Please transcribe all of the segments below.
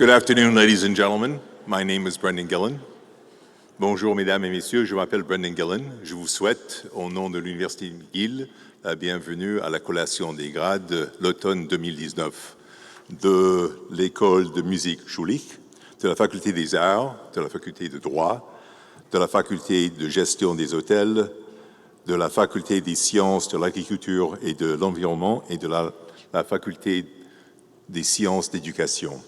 Good afternoon, ladies and gentlemen. My name is Brendan Gillen. Bonjour, mesdames et messieurs, je m'appelle Brendan Gillen. Je vous souhaite, au nom de l'Université McGill, la bienvenue à la collation des grades de l'automne 2019 de l'École de musique Schulich, de la Faculté des Arts, de la Faculté de droit, de la Faculté de gestion des hôtels, de la Faculté des sciences de l'agriculture et de l'environnement et de la Faculté des sciences d'éducation.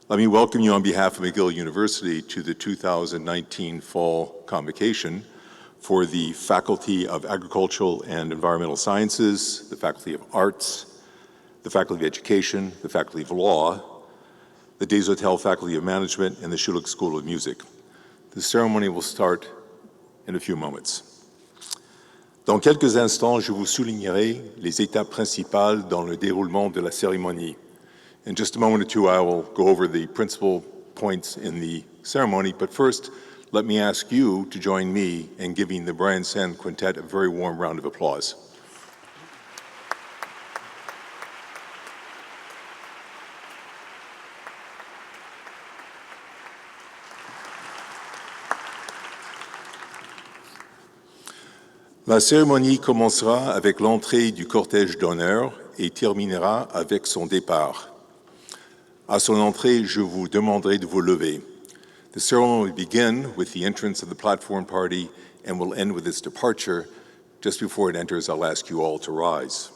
Let me welcome you on behalf of McGill University to the 2019 Fall Convocation for the Faculty of Agricultural and Environmental Sciences, the Faculty of Arts, the Faculty of Education, the Faculty of Law, the Des Hôtels Faculty of Management, and the Schulich School of Music. The ceremony will start in a few moments. Dans quelques instants, je vous soulignerai les étapes principales dans le déroulement de la cérémonie. In just a moment or two, I will go over the principal points in the ceremony, but first, let me ask you to join me in giving the Brian Sand Quintet a very warm round of applause. La cérémonie commencera avec l'entrée du cortège d'honneur et terminera avec son départ. À son entrée, je vous demanderai de vous lever. The ceremony will begin with the entrance of the platform party and will end with its departure. Just before it enters, I'll ask you all to rise.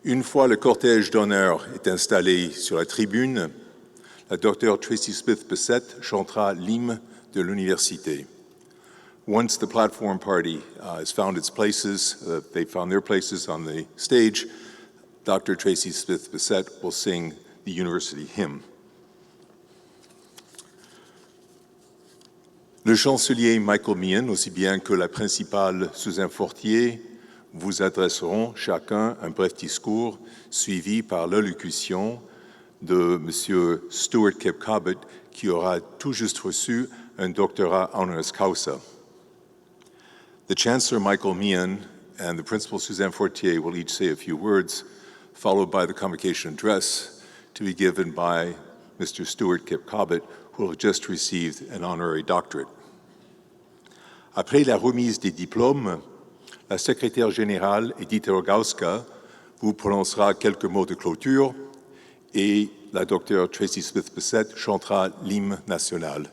Une fois le cortège d'honneur est installé sur la tribune, la Dr. Tracy Smith-Bissett chantera l'hymne de l'université. Once the platform party has found its places, they found their places on the stage, Dr. Tracy Smith-Bissett will sing the university hymn. Le chancelier Michael Meehan, aussi bien que la principale Suzanne Fortier, vous adresseront chacun un bref discours suivi par l'allocution de M. Stuart Kip-Cobbett, qui aura tout juste reçu un doctorat honoris causa. The Chancellor Michael Meehan and the Principal Suzanne Fortier will each say a few words, followed by the convocation address to be given by Mr. Stuart Kip-Cobbett, who has just received an honorary doctorate. Après la remise des diplômes, la secrétaire générale Edith Rogowska vous prononcera quelques mots de clôture et la Dr. Tracy Smith-Bissett chantera l'hymne national.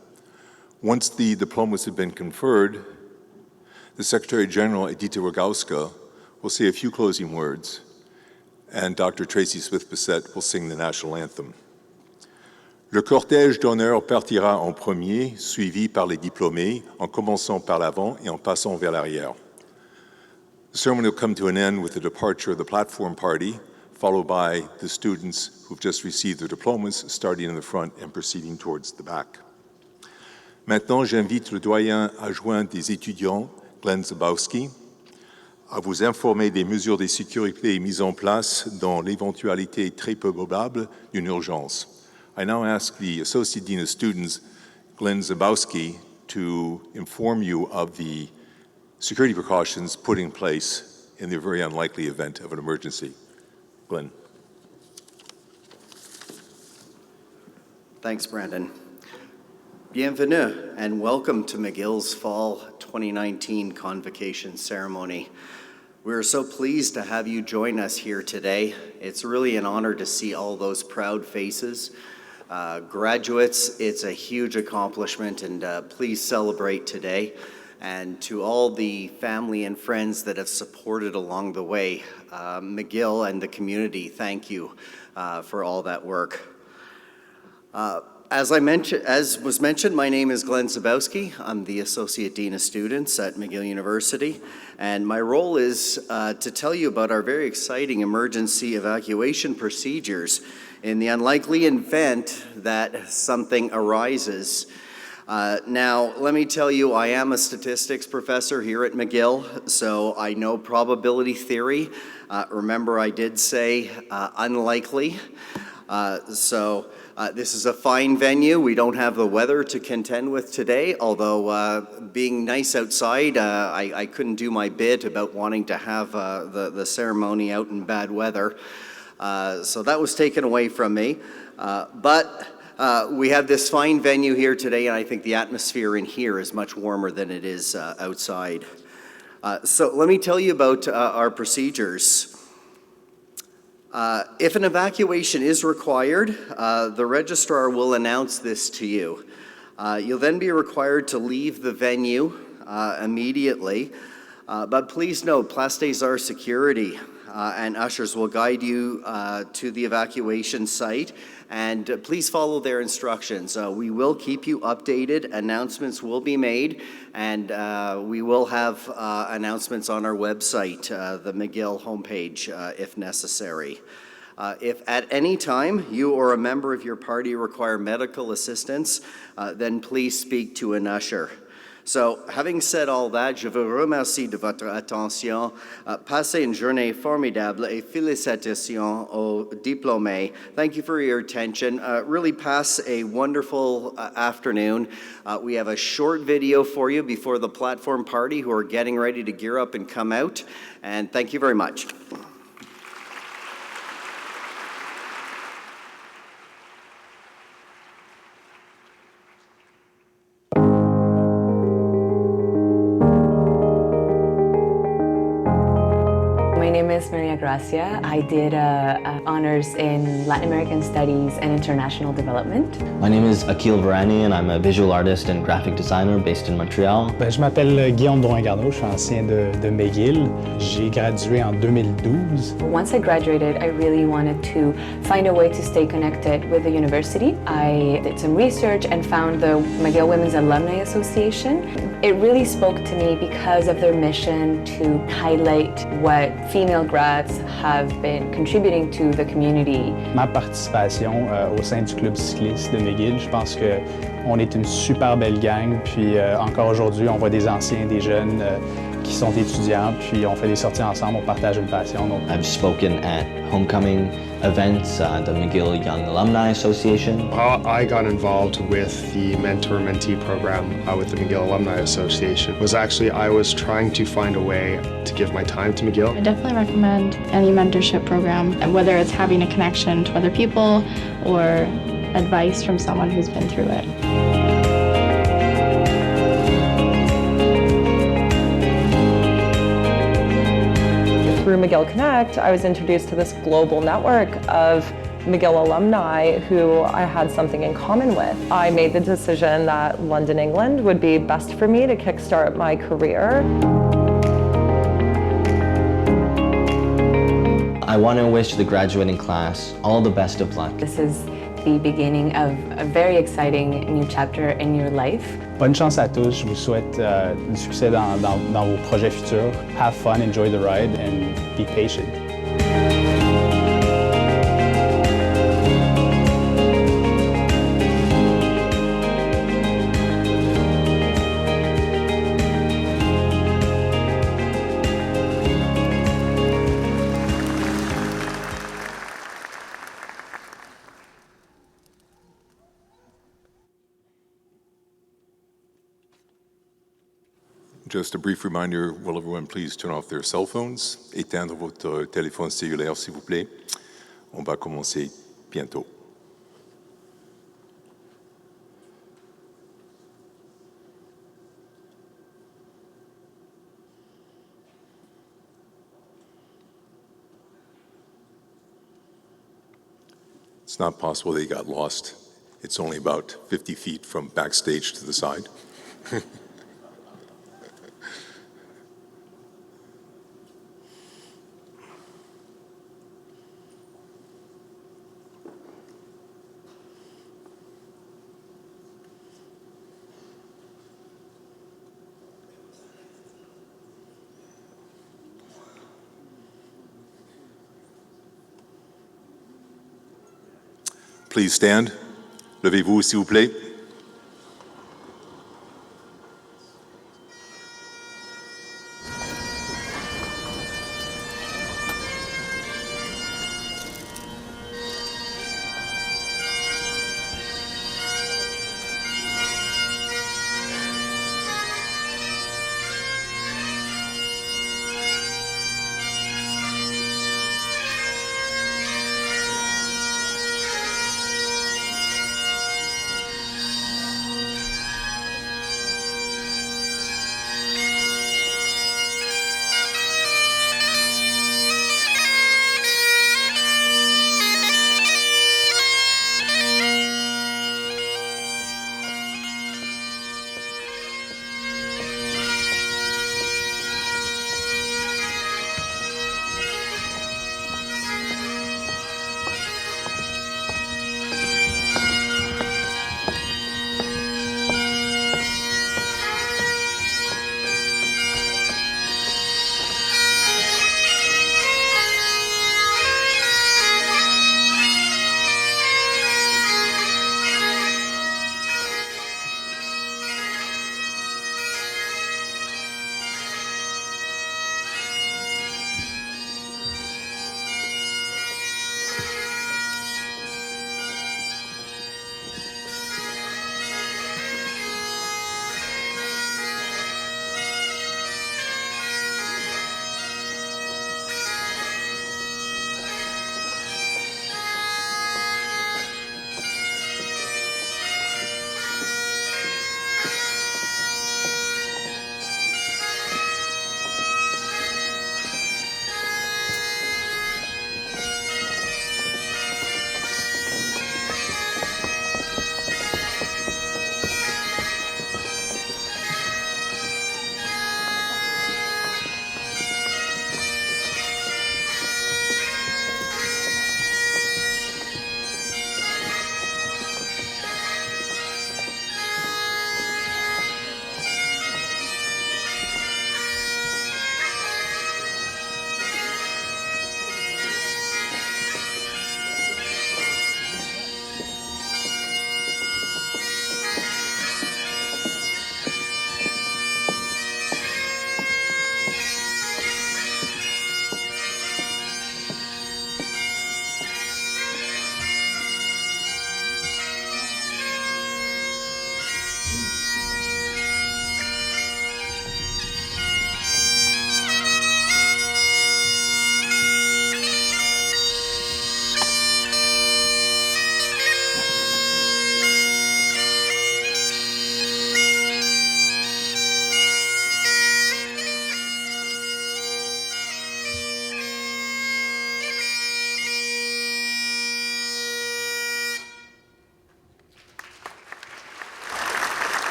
Once the diplomas have been conferred, the Secretary General Edith Rogowska will say a few closing words, and Dr. Tracy Smith-Bissett will sing the national anthem. Le cortège d'honneur partira en premier, suivi par les diplômés, en commençant par l'avant et en passant vers l'arrière. The ceremony will come to an end with the departure of the platform party, followed by the students who've just received their diplomas, starting in the front and proceeding towards the back. Maintenant, j'invite le doyen adjoint des étudiants, Glenn Zabowski, à vous informer des mesures de sécurité mises en place dans l'éventualité très peu probable d'une urgence. I now ask the Associate Dean of Students, Glenn Zabowski, to inform you of the security precautions put in place in the very unlikely event of an emergency. Glenn. Thanks, Brandon. Bienvenue and welcome to McGill's Fall 2019 Convocation Ceremony. We're so pleased to have you join us here today. It's really an honor to see all those proud faces. Graduates, it's a huge accomplishment, and please celebrate today. And to all the family and friends that have supported along the way, McGill and the community, thank you for all that work. As was mentioned, my name is Glenn Zabowski. I'm the Associate Dean of Students at McGill University, and my role is to tell you about our very exciting emergency evacuation procedures in the unlikely event that something arises. Now, let me tell you, I am a statistics professor here at McGill, so I know probability theory. Remember, I did say unlikely. This is a fine venue. We don't have the weather to contend with today, although being nice outside, I couldn't do my bit about wanting to have the ceremony out in bad weather. So that was taken away from me. But we have this fine venue here today, and I think the atmosphere in here is much warmer than it is outside. So let me tell you about our procedures. If an evacuation is required, the registrar will announce this to you. You'll then be required to leave the venue immediately. But please note, Place des Arts security and ushers will guide you to the evacuation site, and please follow their instructions. We will keep you updated. Announcements will be made, and we will have announcements on our website, the McGill homepage, if necessary. If at any time you or a member of your party require medical assistance, then please speak to an usher. So, having said all that, je vous remercie de votre attention. Passez une journée formidable et félicitations aux diplômés. Thank you for your attention. Really pass a wonderful afternoon. We have a short video for you before the platform party who are getting ready to gear up and come out. And thank you very much. Maria Gracia. I did honors in Latin American Studies and International Development. My name is Akil Varani and I'm a visual artist and graphic designer based in Montreal. Je m'appelle Guillaume Drouin-Garneau, je suis ancien de McGill. J'ai gradué en 2012. Once I graduated, I really wanted to find a way to stay connected with the university. I did some research and found the McGill Women's Alumni Association. It really spoke to me because of their mission to highlight what female grads have been contributing to the community. Ma participation au sein du club cycliste de McGill, je pense qu'on est une super belle gang, puis encore aujourd'hui, on voit des anciens, des jeunes qui sont étudiants, puis on fait des sorties ensemble, on partage une passion. Donc... I've spoken at homecoming events, the McGill Young Alumni Association. How I got involved with the mentor-mentee program with the McGill Alumni Association was actually I was trying to find a way to give my time to McGill. I definitely recommend any mentorship program, whether it's having a connection to other people or advice from someone who's been through it. Through McGill Connect, I was introduced to this global network of McGill alumni who I had something in common with. I made the decision that London, England would be best for me to kickstart my career. I want to wish the graduating class all the best of luck. This is the beginning of a very exciting new chapter in your life. Bonne chance à tous, je vous souhaite du succès dans vos projets futurs. Have fun, enjoy the ride, and be patient. Just a brief reminder, will everyone please turn off their cell phones? Éteindre votre téléphone cellulaire, s'il vous plaît. On va commencer bientôt. It's not possible they got lost. It's only about 50 feet from backstage to the side. Please stand. Levez-vous, s'il vous plaît.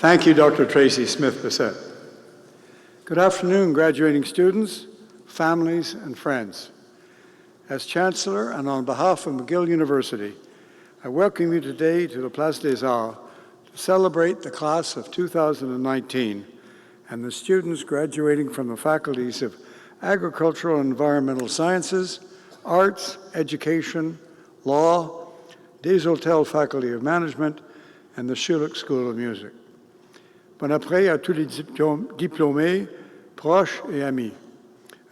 Thank you, Dr. Tracy Smith-Bissett. Good afternoon, graduating students, families, and friends. As Chancellor and on behalf of McGill University, I welcome you today to the Place des Arts to celebrate the class of 2019 and the students graduating from the faculties of Agricultural and Environmental Sciences, Arts, Education, Law, Des Hôtels Faculty of Management, and the Schulich School of Music. Bon après à tous les diplômés, proches et amis.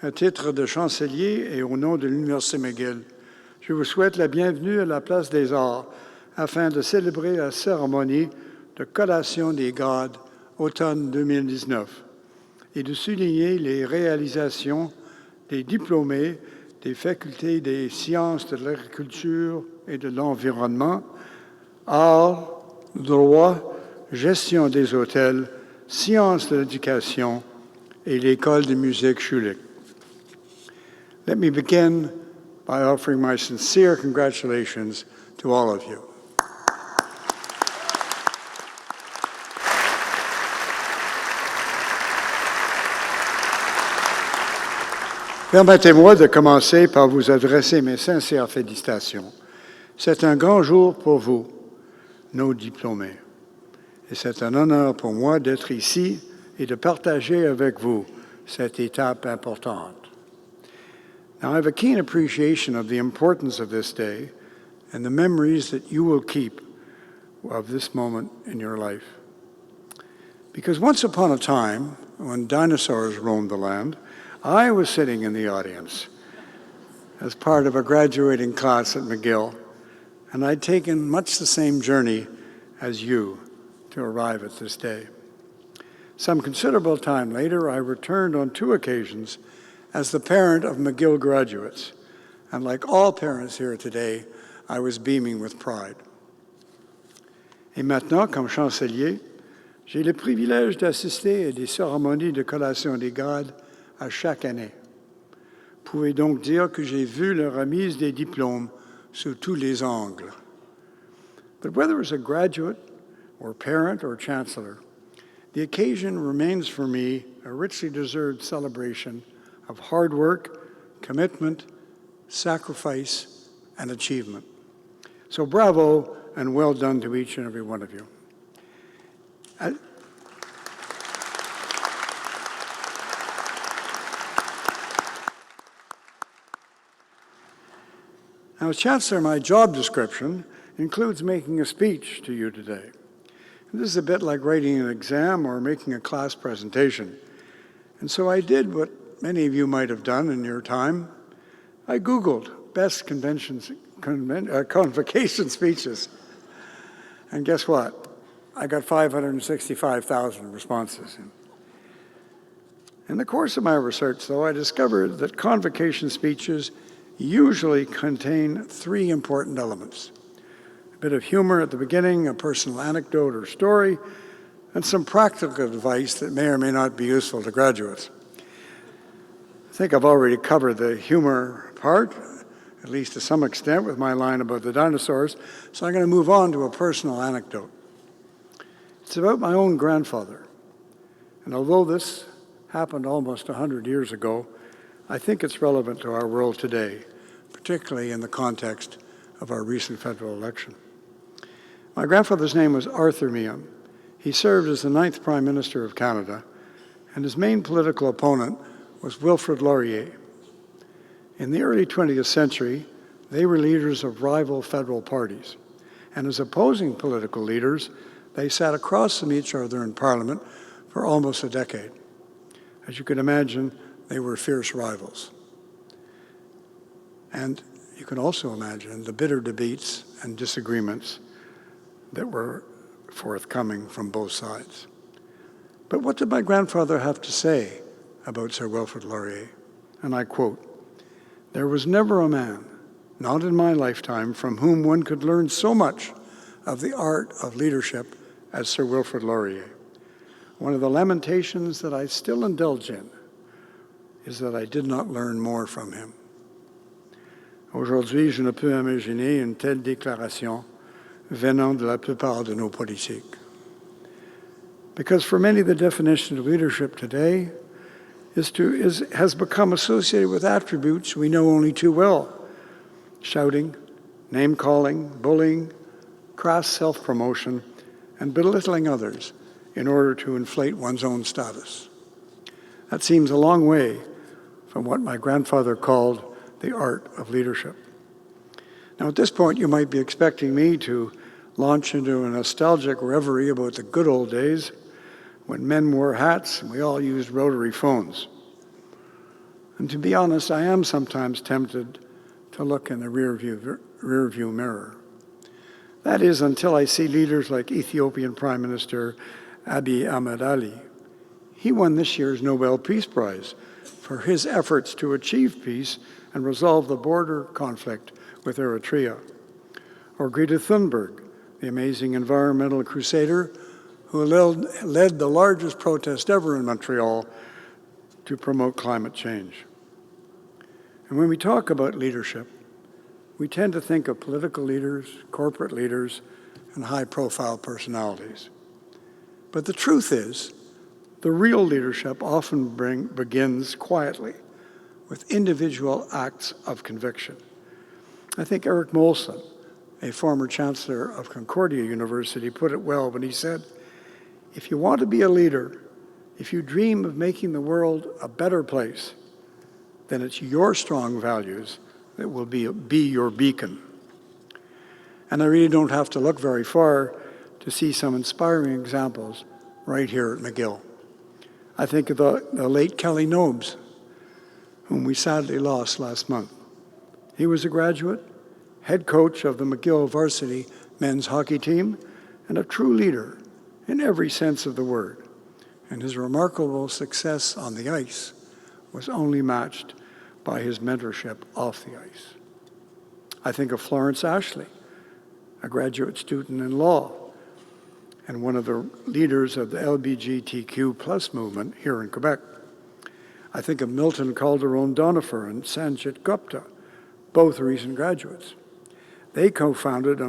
À titre de chancelier et au nom de l'Université McGill, je vous souhaite la bienvenue à la Place des Arts afin de célébrer la cérémonie de collation des grades automne 2019 et de souligner les réalisations des diplômés des facultés des sciences de l'agriculture et de l'environnement, arts, droit, gestion des hôtels, sciences de l'éducation et l'école de musique Schulich. Let me begin by offering my sincere congratulations to all of you. Permettez-moi de commencer par vous adresser mes sincères félicitations. C'est un grand jour pour vous, nos diplômés. Et c'est un honneur pour moi d'être ici et de partager avec vous cette étape importante. Now, I have a keen appreciation of the importance of this day and the memories that you will keep of this moment in your life. Because once upon a time, when dinosaurs roamed the land, I was sitting in the audience as part of a graduating class at McGill, and I'd taken much the same journey as you to arrive at this day. Some considerable time later, I returned on 2 occasions as the parent of McGill graduates, and like all parents here today, I was beaming with pride. Et maintenant, comme chancelier, j'ai le privilège d'assister à des cérémonies de collation des grades à chaque année. Vous pouvez donc dire que j'ai vu la remise des diplômes sous tous les angles. But whether as a graduate, or parent, or chancellor, the occasion remains for me a richly deserved celebration of hard work, commitment, sacrifice, and achievement. So bravo and well done to each and every one of you. Now, as Chancellor, my job description includes making a speech to you today. This is a bit like writing an exam or making a class presentation. And so I did what many of you might have done in your time. I Googled best convocation speeches. And guess what? I got 565,000 responses. In the course of my research, though, I discovered that convocation speeches usually contain 3 important elements: a bit of humor at the beginning, a personal anecdote or story, and some practical advice that may or may not be useful to graduates. I think I've already covered the humor part, at least to some extent, with my line about the dinosaurs, so I'm going to move on to a personal anecdote. It's about my own grandfather, and although this happened almost 100 years ago, I think it's relevant to our world today, particularly in the context of our recent federal election. My grandfather's name was Arthur Meehan. He served as the 9th Prime Minister of Canada, and his main political opponent was Wilfrid-Pelletier. In the early 20th century, they were leaders of rival federal parties, and as opposing political leaders, they sat across from each other in Parliament for almost a decade. As you can imagine, they were fierce rivals. And you can also imagine the bitter debates and disagreements that were forthcoming from both sides. But what did my grandfather have to say about Sir Wilfrid-Pelletier? And I quote, "There was never a man, not in my lifetime, from whom one could learn so much of the art of leadership as Sir Wilfrid-Pelletier. One of the lamentations that I still indulge in is that I did not learn more from him." Aujourd'hui, je ne peux imaginer une telle déclaration venant de la plupart de nos politiques. Because for many, the definition of leadership today has become associated with attributes we know only too well: shouting, name-calling, bullying, crass self-promotion, and belittling others in order to inflate one's own status. That seems a long way from what my grandfather called the art of leadership. Now, at this point, you might be expecting me to launch into a nostalgic reverie about the good old days when men wore hats and we all used rotary phones. And to be honest, I am sometimes tempted to look in the rearview mirror. That is, until I see leaders like Ethiopian Prime Minister Abiy Ahmed Ali. He won this year's Nobel Peace Prize for his efforts to achieve peace and resolve the border conflict with Eritrea. Or Greta Thunberg, the amazing environmental crusader who led the largest protest ever in Montreal to promote climate change. And when we talk about leadership, we tend to think of political leaders, corporate leaders, and high-profile personalities. But the truth is, the real leadership often begins quietly with individual acts of conviction. I think Eric Molson, a former Chancellor of Concordia University, put it well when he said, "If you want to be a leader, if you dream of making the world a better place, then it's your strong values that will be your beacon." And I really don't have to look very far to see some inspiring examples right here at McGill. I think of the late Kelly Nobes, whom we sadly lost last month. He was a graduate, head coach of the McGill varsity men's hockey team, and a true leader in every sense of the word. And his remarkable success on the ice was only matched by his mentorship off the ice. I think of Florence Ashley, a graduate student in law and one of the leaders of the LGBTQ+ movement here in Quebec. I think of Milton Calderon Donifer and Sanjit Gupta, both recent graduates. They co-founded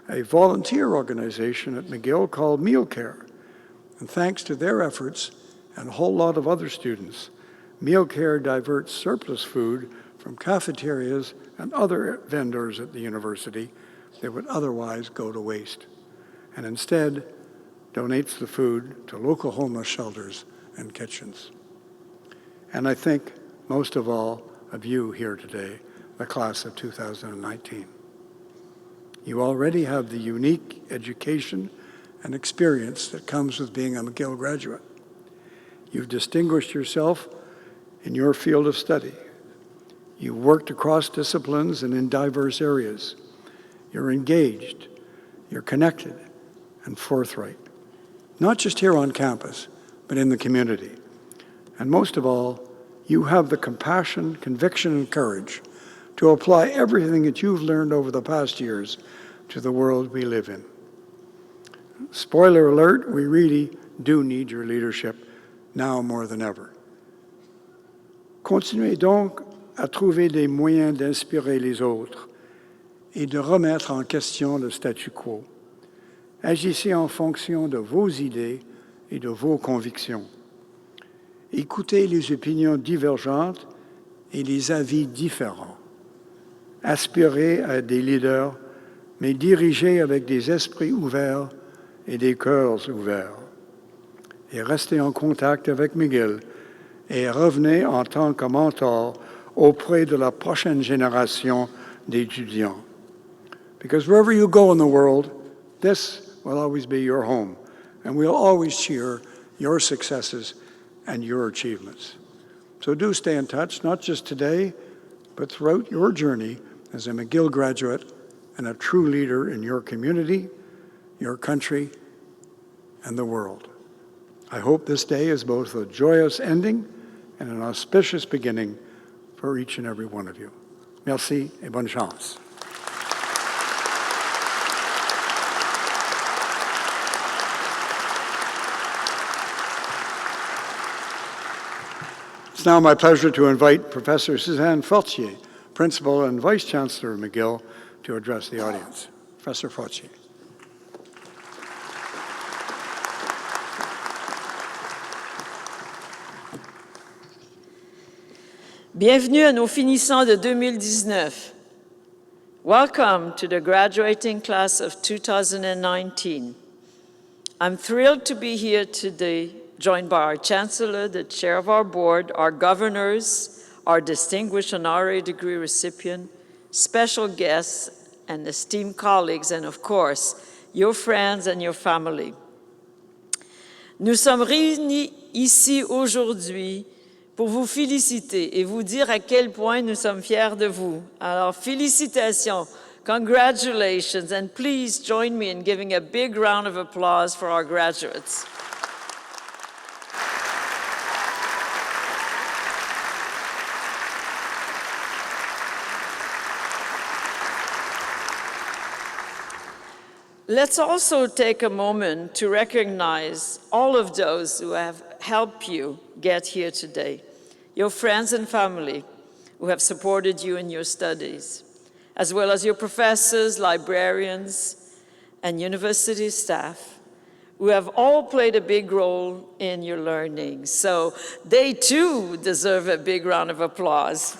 a volunteer organization at McGill called Meal Care. And thanks to their efforts and a whole lot of other students, Meal Care diverts surplus food from cafeterias and other vendors at the university that would otherwise go to waste, and instead donates the food to local homeless shelters and kitchens. And I think most of all of you here today, the class of 2019. You already have the unique education and experience that comes with being a McGill graduate. You've distinguished yourself in your field of study. You've worked across disciplines and in diverse areas. You're engaged, you're connected, and forthright, not just here on campus, but in the community. And most of all, you have the compassion, conviction, and courage to apply everything that you've learned over the past years to the world we live in. Spoiler alert, we really do need your leadership now more than ever. Continuez donc à trouver des moyens d'inspirer les autres et de remettre en question le statu quo. Agissez en fonction de vos idées et de vos convictions. Écoutez les opinions divergentes et les avis différents. Aspirez à des leaders, mais dirigez avec des esprits ouverts et des cœurs ouverts. Et restez en contact avec McGill et revenez en tant que mentor auprès de la prochaine génération d'étudiants. Because wherever you go in the world, this will always be your home, and we'll always cheer your successes and your achievements. So do stay in touch, not just today, but throughout your journey as a McGill graduate and a true leader in your community, your country, and the world. I hope this day is both a joyous ending and an auspicious beginning for each and every one of you. Merci et bonne chance. It's now my pleasure to invite Professor Suzanne Fortier, Principal and Vice Chancellor of McGill, to address the audience. Professor Fortier. Bienvenue à nos finissants de 2019. Welcome to the graduating class of 2019. I'm thrilled to be here today, joined by our Chancellor, the Chair of our board, our governors, our distinguished honorary degree recipient, special guests, and esteemed colleagues, and of course, your friends and your family. Nous sommes réunis ici aujourd'hui pour vous féliciter et vous dire à quel point nous sommes fiers de vous. Alors, félicitations, congratulations, and please join me in giving a big round of applause for our graduates. Let's also take a moment to recognize all of those who have helped you get here today, your friends and family who have supported you in your studies, as well as your professors, librarians, and university staff who have all played a big role in your learning. So they too deserve a big round of applause.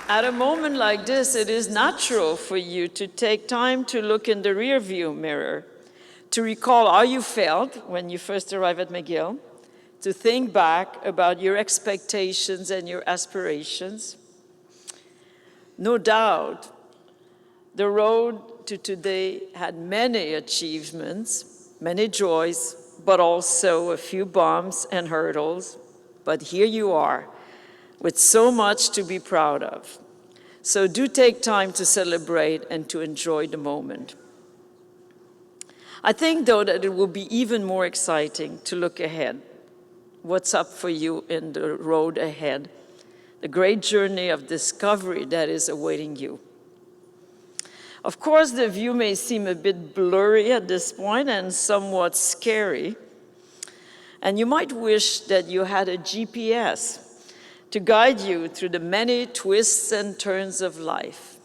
At a moment like this, it is natural for you to take time to look in the rearview mirror, to recall how you felt when you first arrived at McGill, to think back about your expectations and your aspirations. No doubt, the road to today had many achievements, many joys, but also a few bumps and hurdles. But here you are, with so much to be proud of. So do take time to celebrate and to enjoy the moment. I think, though, that it will be even more exciting to look ahead. What's up for you in the road ahead? The great journey of discovery that is awaiting you. Of course, the view may seem a bit blurry at this point and somewhat scary. And you might wish that you had a GPS to guide you through the many twists and turns of life.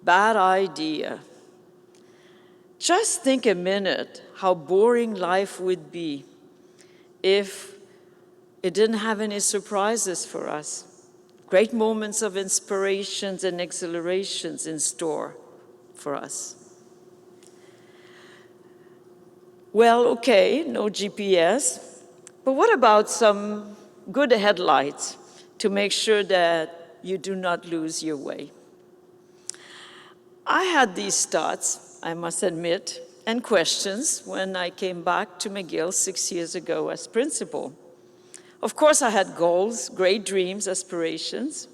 Bad idea. Just think a minute how boring life would be if it didn't have any surprises for us. Great moments of inspirations and exhilarations in store for us. Well, okay, no GPS, but what about some good headlights to make sure that you do not lose your way? I had these thoughts, I must admit, and questions when I came back to McGill 6 years ago as principal. Of course, I had goals, great dreams, aspirations,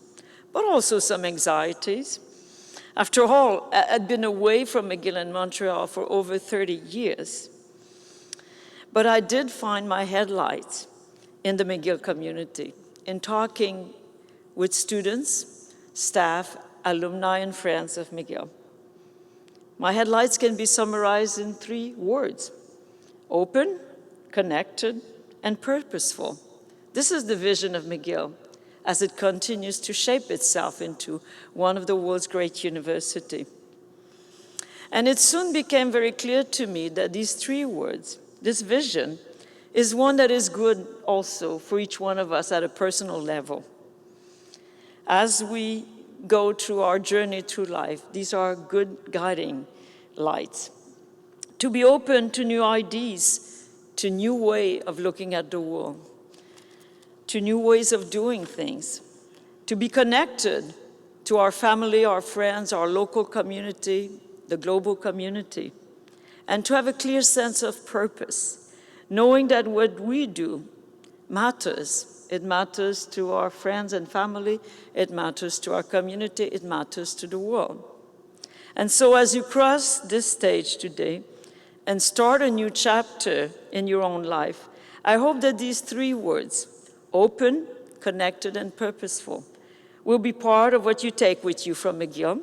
but also some anxieties. After all, I'd been away from McGill in Montreal for over 30 years. But I did find my headlights in the McGill community, in talking with students, staff, alumni, and friends of McGill. My headlights can be summarized in 3 words: open, connected, and purposeful. This is the vision of McGill as it continues to shape itself into one of the world's great universities. And it soon became very clear to me that these 3 words, this vision, is one that is good also for each one of us at a personal level. As we go through our journey through life, these are good guiding lights. To be open to new ideas, to new way of looking at the world, to new ways of doing things, to be connected to our family, our friends, our local community, the global community, and to have a clear sense of purpose, knowing that what we do matters. It matters to our friends and family, it matters to our community, it matters to the world. And so as you cross this stage today and start a new chapter in your own life, I hope that these 3 words, open, connected, and purposeful, will be part of what you take with you from McGill,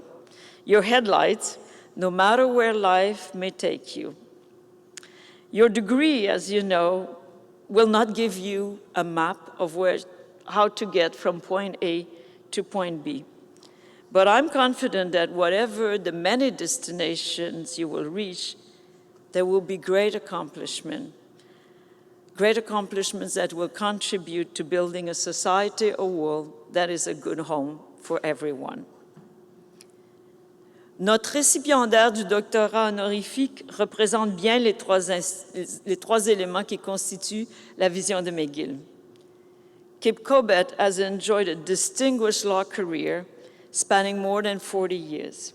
your headlights, no matter where life may take you. Your degree, as you know, will not give you a map of how to get from point A to point B. But I'm confident that whatever the many destinations you will reach, there will be great accomplishments that will contribute to building a society, a world that is a good home for everyone. Notre récipiendaire du doctorat honorifique représente bien les trois éléments qui constituent la vision de McGill. Kip Corbett has enjoyed a distinguished law career spanning more than 40 years.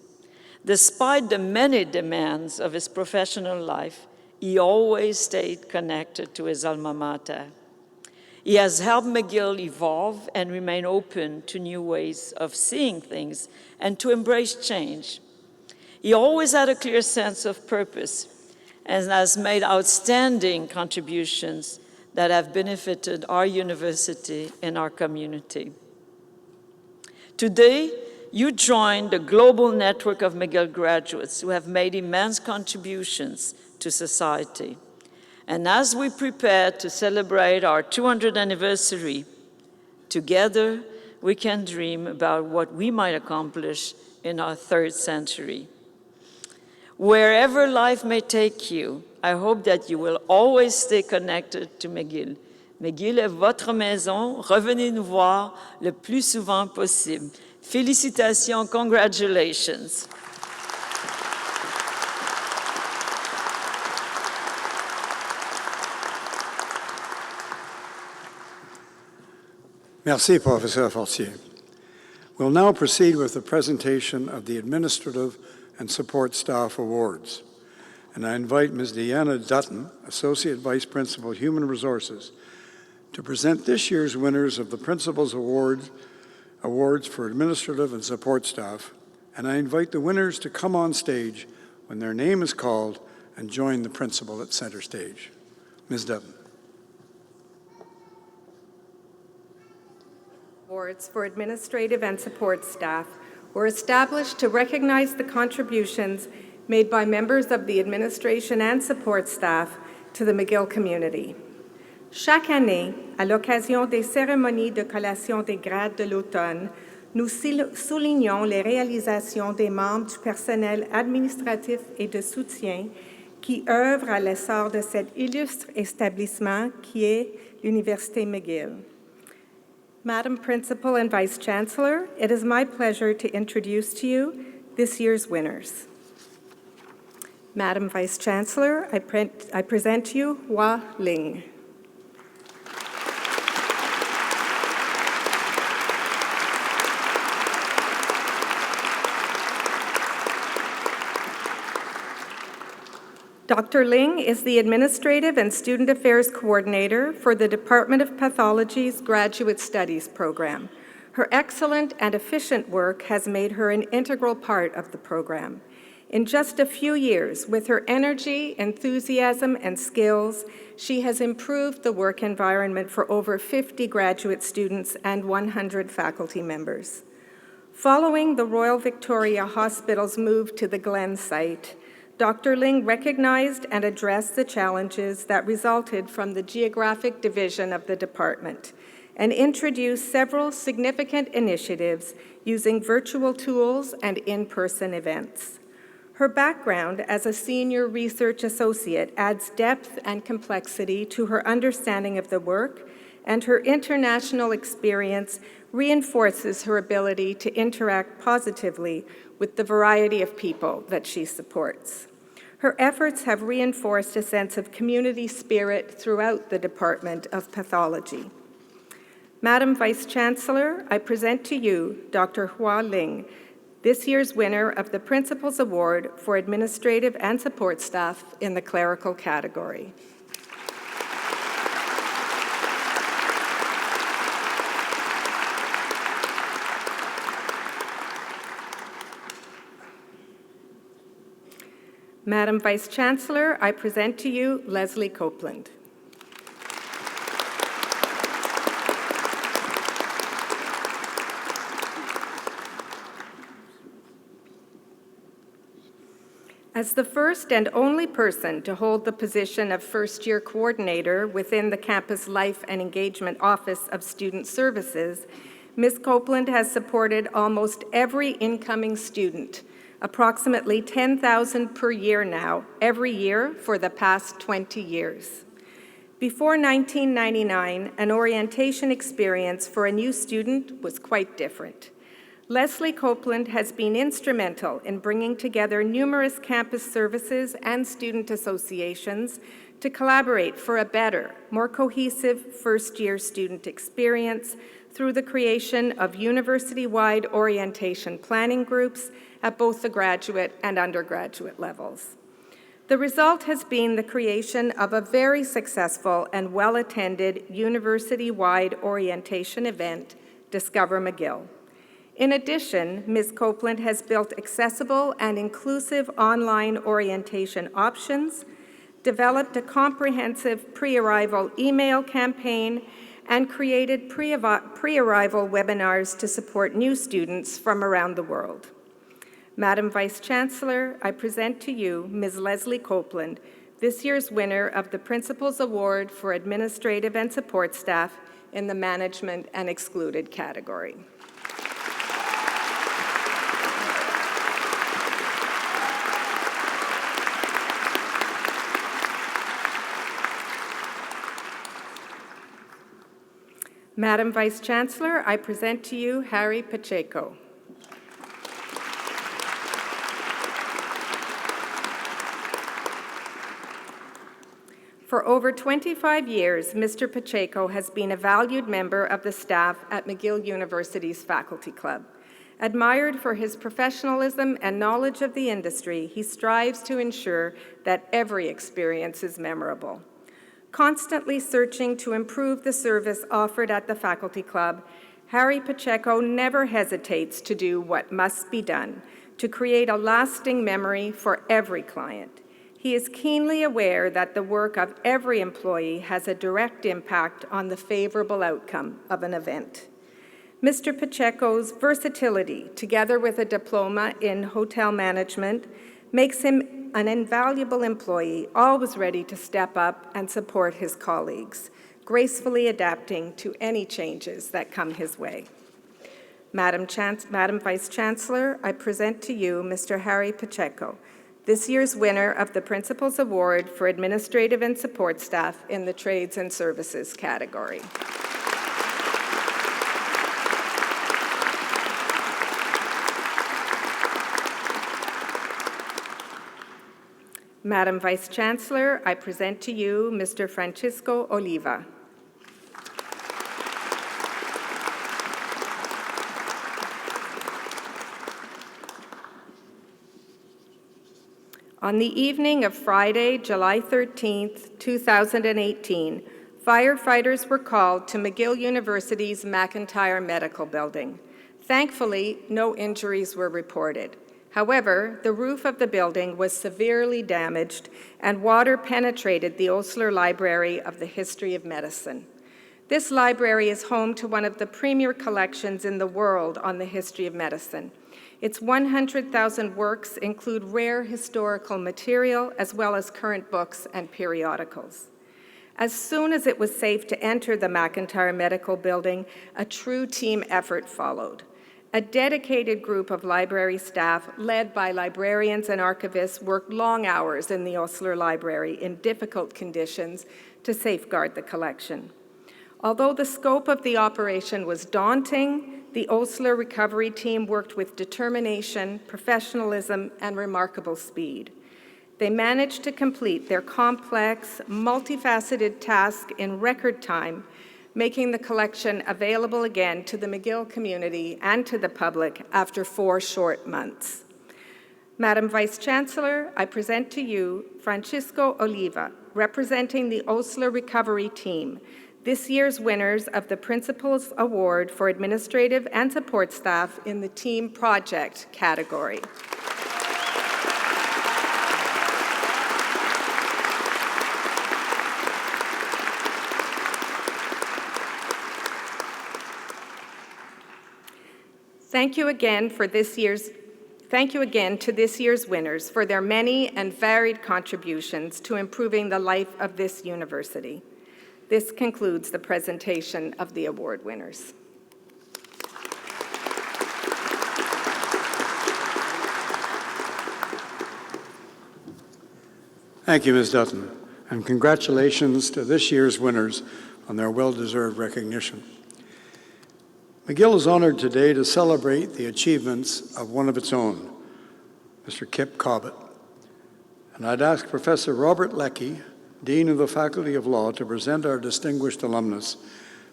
Despite the many demands of his professional life, he always stayed connected to his alma mater. He has helped McGill evolve and remain open to new ways of seeing things and to embrace change. He always had a clear sense of purpose and has made outstanding contributions that have benefited our university and our community. Today, you join the global network of McGill graduates who have made immense contributions to society. And as we prepare to celebrate our 200th anniversary, together we can dream about what we might accomplish in our third century. Wherever life may take you, I hope that you will always stay connected to McGill. McGill est votre maison. Revenez nous voir le plus souvent possible. Félicitations, congratulations. Merci, Professor Fortier. We'll now proceed with the presentation of the Administrative and Support Staff Awards. And I invite Ms. Deanna Dutton, Associate Vice Principal, Human Resources, to present this year's winners of the Principals Awards for Administrative and Support Staff. And I invite the winners to come on stage when their name is called and join the principal at center stage. Ms. Dutton. Awards for administrative and support staff were established to recognize the contributions made by members of the administration and support staff to the McGill community. Chaque année, à l'occasion des cérémonies de collation des grades de l'automne, nous soulignons les réalisations des membres du personnel administratif et de soutien qui œuvrent à l'essor de cet illustre établissement qui est l'Université McGill. Madam Principal and Vice Chancellor, it is my pleasure to introduce to you this year's winners. Madam Vice Chancellor, I present to you Hua Ling. Dr. Ling is the Administrative and Student Affairs Coordinator for the Department of Pathology's Graduate Studies program. Her excellent and efficient work has made her an integral part of the program. In just a few years, with her energy, enthusiasm, and skills, she has improved the work environment for over 50 graduate students and 100 faculty members. Following the Royal Victoria Hospital's move to the Glen site, Dr. Ling recognized and addressed the challenges that resulted from the geographic division of the department and introduced several significant initiatives using virtual tools and in-person events. Her background as a senior research associate adds depth and complexity to her understanding of the work, and her international experience reinforces her ability to interact positively with the variety of people that she supports. Her efforts have reinforced a sense of community spirit throughout the Department of Pathology. Madam Vice Chancellor, I present to you Dr. Hua Ling, this year's winner of the Principals Award for Administrative and Support Staff in the Clerical category. Madam Vice Chancellor, I present to you Leslie Copeland. As the first and only person to hold the position of first-year coordinator within the Campus Life and Engagement Office of Student Services, Ms. Copeland has supported almost every incoming student, approximately 10,000 per year now, every year for the past 20 years. Before 1999, an orientation experience for a new student was quite different. Leslie Copeland has been instrumental in bringing together numerous campus services and student associations to collaborate for a better, more cohesive first-year student experience through the creation of university-wide orientation planning groups at both the graduate and undergraduate levels. The result has been the creation of a very successful and well-attended university-wide orientation event, Discover McGill. In addition, Ms. Copeland has built accessible and inclusive online orientation options, developed a comprehensive pre-arrival email campaign, and created pre-arrival webinars to support new students from around the world. Madam Vice Chancellor, I present to you Ms. Leslie Copeland, this year's winner of the Principal's Award for Administrative and Support Staff in the Management and Excluded category. Madam Vice Chancellor, I present to you Harry Pacheco. For over 25 years, Mr. Pacheco has been a valued member of the staff at McGill University's Faculty Club. Admired for his professionalism and knowledge of the industry, he strives to ensure that every experience is memorable. Constantly searching to improve the service offered at the Faculty Club, Harry Pacheco never hesitates to do what must be done to create a lasting memory for every client. He is keenly aware that the work of every employee has a direct impact on the favorable outcome of an event. Mr. Pacheco's versatility, together with a diploma in hotel management, makes him an invaluable employee, always ready to step up and support his colleagues, gracefully adapting to any changes that come his way. Madam Vice Chancellor, I present to you Mr. Harry Pacheco, this year's winner of the Principal's Award for Administrative and Support Staff in the Trades and Services category. Madam Vice Chancellor, I present to you Mr. Francisco Oliva. On the evening of Friday, July 13th, 2018, firefighters were called to McGill University's McIntyre Medical Building. Thankfully, no injuries were reported. However, the roof of the building was severely damaged and water penetrated the Osler Library of the History of Medicine. This library is home to one of the premier collections in the world on the history of medicine. Its 100,000 works include rare historical material as well as current books and periodicals. As soon as it was safe to enter the McIntyre Medical Building, a true team effort followed. A dedicated group of library staff, led by librarians and archivists, worked long hours in the Osler Library in difficult conditions to safeguard the collection. Although the scope of the operation was daunting, the Osler recovery team worked with determination, professionalism, and remarkable speed. They managed to complete their complex, multifaceted task in record time, making the collection available again to the McGill community and to the public after 4 short months. Madam Vice Chancellor, I present to you Francisco Oliva, representing the Osler Recovery Team, this year's winners of the Principal's Award for Administrative and Support Staff in the Team Project category. Thank you again to this year's winners for their many and varied contributions to improving the life of this university. This concludes the presentation of the award winners. Thank you, Ms. Dutton, and congratulations to this year's winners on their well-deserved recognition. McGill is honored today to celebrate the achievements of one of its own, Mr. Kip Cobbett. And I'd ask Professor Robert Leckie, Dean of the Faculty of Law, to present our distinguished alumnus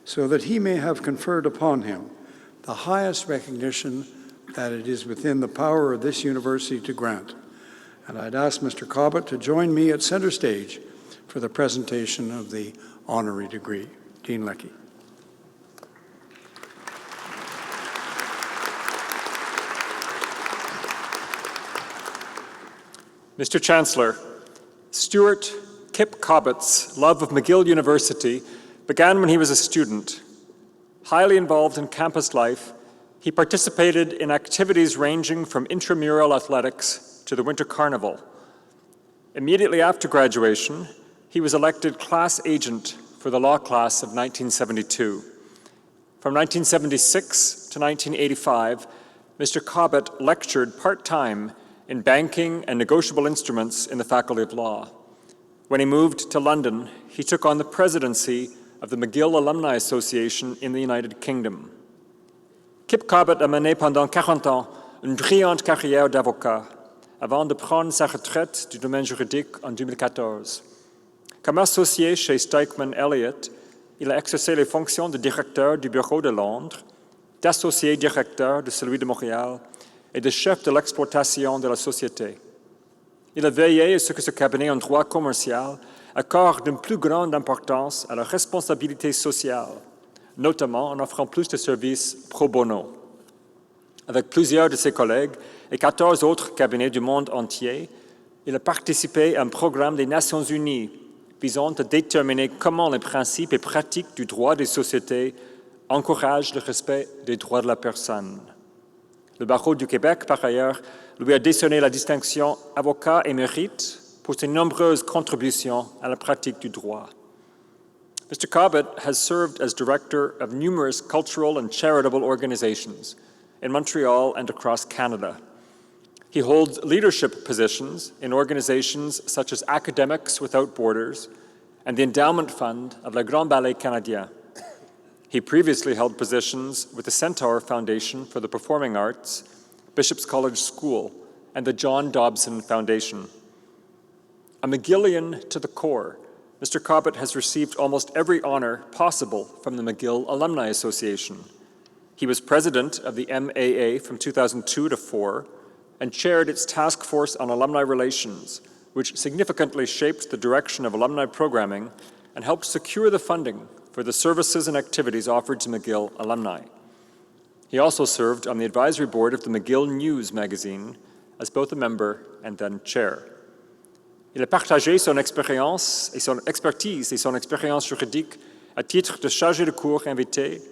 so that he may have conferred upon him the highest recognition that it is within the power of this university to grant. And I'd ask Mr. Cobbett to join me at center stage for the presentation of the honorary degree. Dean Leckie. Mr. Chancellor, Stuart Kip Cobbett's love of McGill University began when he was a student. Highly involved in campus life, he participated in activities ranging from intramural athletics to the Winter Carnival. Immediately after graduation, he was elected class agent for the law class of 1972. From 1976 to 1985, Mr. Cobbett lectured part-time in banking and negotiable instruments in the Faculty of Law. When he moved to London, he took on the presidency of the McGill Alumni Association in the United Kingdom. Kip Cobbett a mené pendant 40 ans une brillante carrière d'avocat avant de prendre sa retraite du domaine juridique en 2014. Comme associé chez Stikeman Elliott, il a exercé les fonctions de directeur du bureau de Londres, d'associé directeur de celui de Montréal et de chef de l'exploitation de la société. Il a veillé à ce que ce cabinet en droit commercial accorde une plus grande importance à la responsabilité sociale, notamment en offrant plus de services pro bono. Avec plusieurs de ses collègues et 14 autres cabinets du monde entier, il a participé à un programme des Nations Unies visant à déterminer comment les principes et pratiques du droit des sociétés encouragent le respect des droits de la personne. Le barreau du Québec, par ailleurs, lui a décerné la distinction avocat émérite pour ses nombreuses contributions à la pratique du droit. Mr. Cobbett has served as director of numerous cultural and charitable organizations in Montreal and across Canada. He holds leadership positions in organizations such as Academics Without Borders and the Endowment Fund of Le Grand Ballet Canadien. He previously held positions with the Centaur Foundation for the Performing Arts, Bishop's College School, and the John Dobson Foundation. A McGillian to the core, Mr. Cobbett has received almost every honor possible from the McGill Alumni Association. He was president of the MAA from 2002 to 4 and chaired its task force on alumni relations, which significantly shaped the direction of alumni programming and helped secure the funding for the services and activities offered to McGill alumni. He also served on the advisory board of the McGill News magazine as both a member and then chair. Il a partagé son expérience et son expertise et son expérience juridique à titre de chargé de cours invité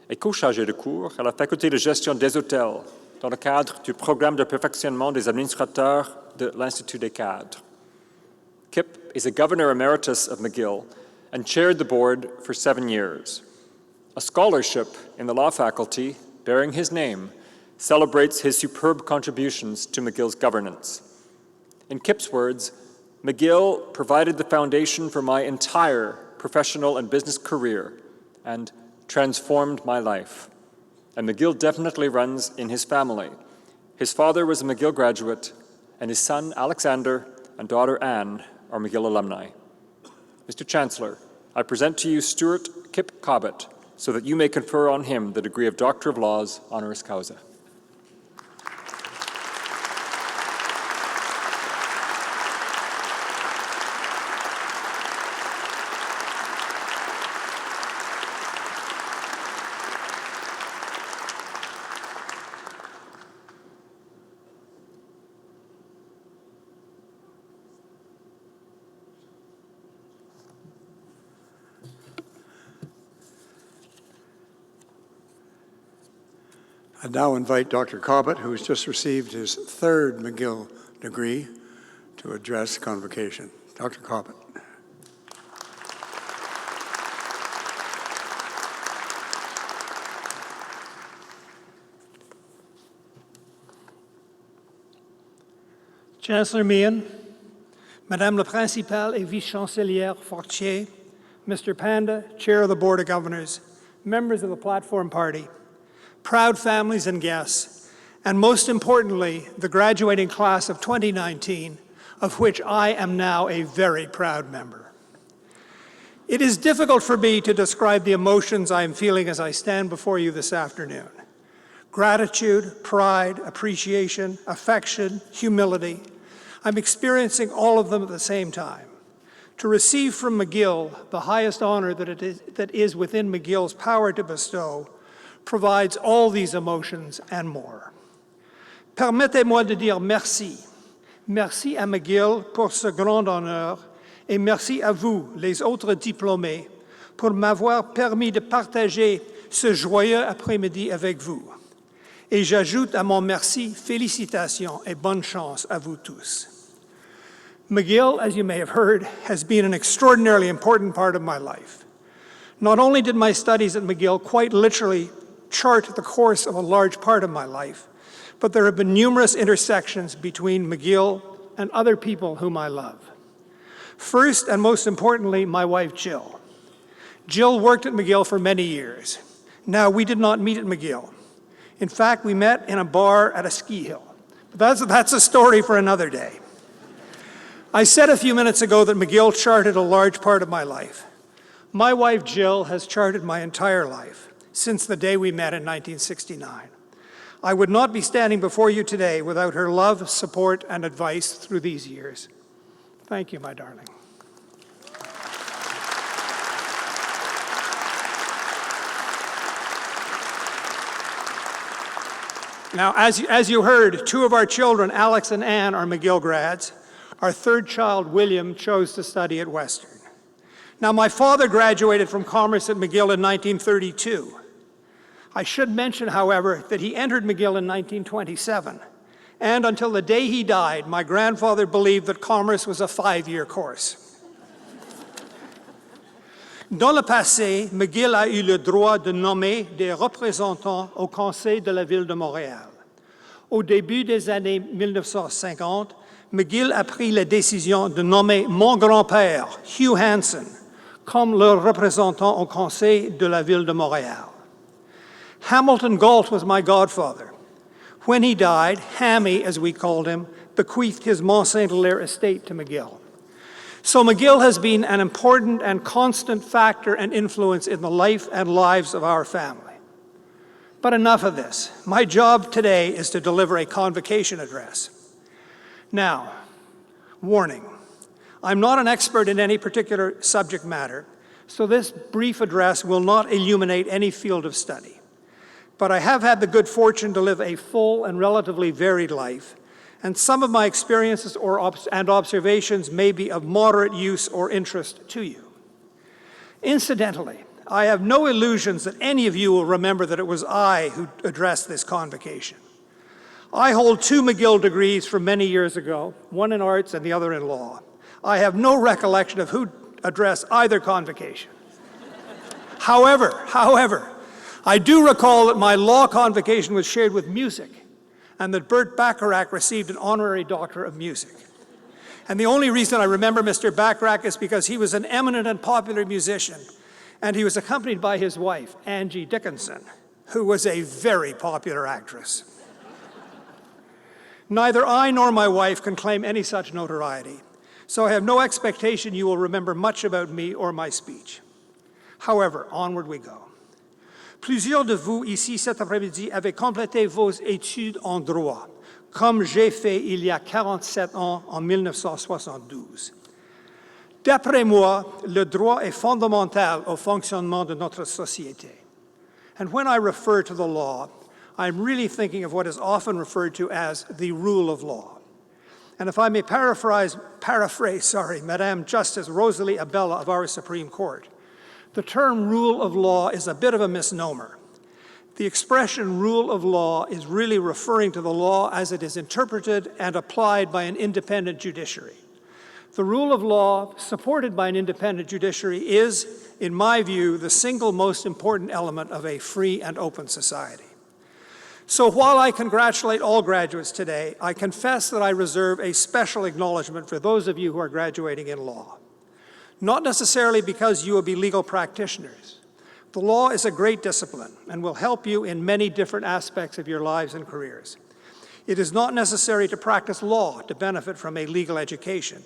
et co-chargé de cours à la faculté de gestion des hôtels dans le cadre du programme de perfectionnement des administrateurs de l'Institut des cadres. Kip is a governor emeritus of McGill and chaired the board for 7 years. A scholarship in the law faculty bearing his name celebrates his superb contributions to McGill's governance. In Kip's words, McGill provided the foundation for my entire professional and business career and transformed my life. And McGill definitely runs in his family. His father was a McGill graduate, and his son, Alexander, and daughter, Anne, are McGill alumni. Mr. Chancellor, I present to you Stuart Kip Cobbett so that you may confer on him the degree of Doctor of Laws, honoris causa. I now invite Dr. Cobbett, who has just received his 3rd McGill degree, to address Convocation. Dr. Cobbett. Chancellor Meehan, Madame la Principale et Vice-Chancelière Fortier, Mr. Panda, Chair of the Board of Governors, members of the Platform Party, proud families and guests, and most importantly, the graduating class of 2019, of which I am now a very proud member. It is difficult for me to describe the emotions I am feeling as I stand before you this afternoon. Gratitude, pride, appreciation, affection, humility. I'm experiencing all of them at the same time. To receive from McGill the highest honor that is within McGill's power to bestow provides all these emotions and more. Permettez-moi de dire merci. Merci à McGill pour ce grand honneur et merci à vous, les autres diplômés, pour m'avoir permis de partager ce joyeux après-midi avec vous. Et j'ajoute à mon merci, félicitations et bonne chance à vous tous. McGill, as you may have heard, has been an extraordinarily important part of my life. Not only did my studies at McGill quite literally chart the course of a large part of my life, but there have been numerous intersections between McGill and other people whom I love. First, and most importantly, my wife, Jill. Jill worked at McGill for many years. Now, we did not meet at McGill. In fact, we met in a bar at a ski hill. But that's a story for another day. I said a few minutes ago that McGill charted a large part of my life. My wife, Jill, has charted my entire life since the day we met in 1969. I would not be standing before you today without her love, support, and advice through these years. Thank you, my darling. Now, as you heard, two of our children, Alex and Anne, are McGill grads. Our third child, William, chose to study at Western. Now, my father graduated from Commerce at McGill in 1932. I should mention, however, that he entered McGill in 1927, and until the day he died, my grandfather believed that commerce was a 5-year course. Dans le passé, McGill a eu le droit de nommer des représentants au Conseil de la Ville de Montréal. Au début des années 1950, McGill a pris la décision de nommer mon grand-père, Hugh Hanson, comme leur représentant au Conseil de la Ville de Montréal. Hamilton Galt was my godfather. When he died, Hammy, as we called him, bequeathed his Mont Saint-Hilaire estate to McGill. So McGill has been an important and constant factor and influence in the life and lives of our family. But enough of this. My job today is to deliver a convocation address. Now, warning, I'm not an expert in any particular subject matter, so this brief address will not illuminate any field of study. But I have had the good fortune to live a full and relatively varied life, and some of my experiences and observations may be of moderate use or interest to you. Incidentally, I have no illusions that any of you will remember that it was I who addressed this convocation. I hold 2 McGill degrees from many years ago, one in arts and the other in law. I have no recollection of who addressed either convocation. However, I do recall that my law convocation was shared with music, and that Burt Bacharach received an honorary doctor of music. And the only reason I remember Mr. Bacharach is because he was an eminent and popular musician, and he was accompanied by his wife, Angie Dickinson, who was a very popular actress. Neither I nor my wife can claim any such notoriety, so I have no expectation you will remember much about me or my speech. However, onward we go. Plusieurs de vous ici cet après-midi avaient complété vos études en droit, comme j'ai fait il y a 47 ans en 1972. D'après moi, le droit est fondamental au fonctionnement de notre société. And when I refer to the law, I'm really thinking of what is often referred to as the rule of law. And if I may paraphrase, Madame Justice Rosalie Abella of our Supreme Court, the term rule of law is a bit of a misnomer. The expression rule of law is really referring to the law as it is interpreted and applied by an independent judiciary. The rule of law supported by an independent judiciary is, in my view, the single most important element of a free and open society. So while I congratulate all graduates today, I confess that I reserve a special acknowledgement for those of you who are graduating in law. Not necessarily because you will be legal practitioners. The law is a great discipline and will help you in many different aspects of your lives and careers. It is not necessary to practice law to benefit from a legal education.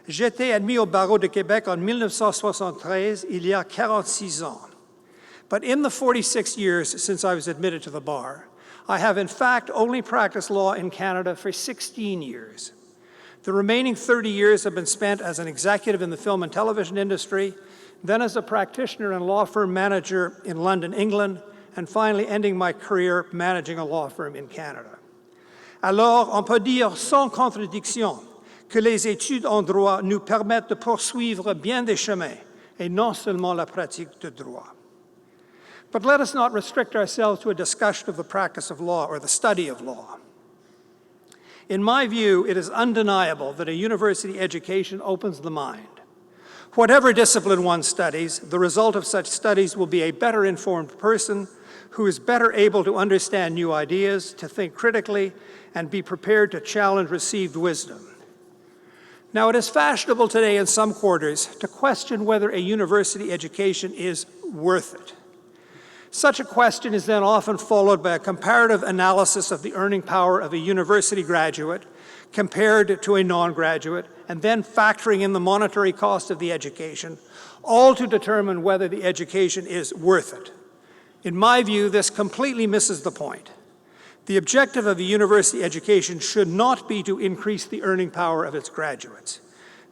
J'étais admis au barreau de Québec en 1973, il y a 46 ans. But in the 46 years since I was admitted to the bar, I have in fact only practiced law in Canada for 16 years. The remaining 30 years have been spent as an executive in the film and television industry, then as a practitioner and law firm manager in London, England, and finally ending my career managing a law firm in Canada. Alors, on peut dire sans contradiction que les études en droit nous permettent de poursuivre bien des chemins, et non seulement la pratique de droit. But let us not restrict ourselves to a discussion of the practice of law or the study of law. In my view, it is undeniable that a university education opens the mind. Whatever discipline one studies, the result of such studies will be a better informed person who is better able to understand new ideas, to think critically, and be prepared to challenge received wisdom. Now, it is fashionable today in some quarters to question whether a university education is worth it. Such a question is then often followed by a comparative analysis of the earning power of a university graduate compared to a non-graduate, and then factoring in the monetary cost of the education, all to determine whether the education is worth it. In my view, this completely misses the point. The objective of a university education should not be to increase the earning power of its graduates.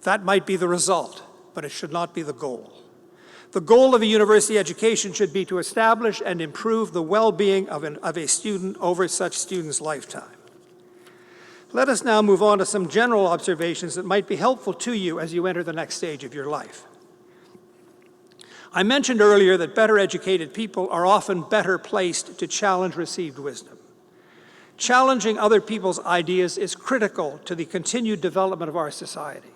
That might be the result, but it should not be the goal. The goal of a university education should be to establish and improve the well-being of a student over such student's lifetime. Let us now move on to some general observations that might be helpful to you as you enter the next stage of your life. I mentioned earlier that better educated people are often better placed to challenge received wisdom. Challenging other people's ideas is critical to the continued development of our society.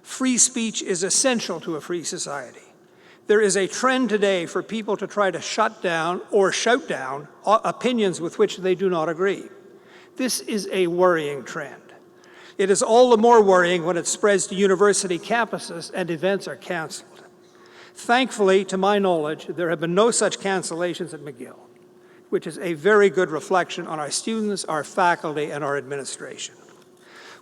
Free speech is essential to a free society. There is a trend today for people to try to shut down or shout down opinions with which they do not agree. This is a worrying trend. It is all the more worrying when it spreads to university campuses and events are canceled. Thankfully, to my knowledge, there have been no such cancellations at McGill, which is a very good reflection on our students, our faculty, and our administration.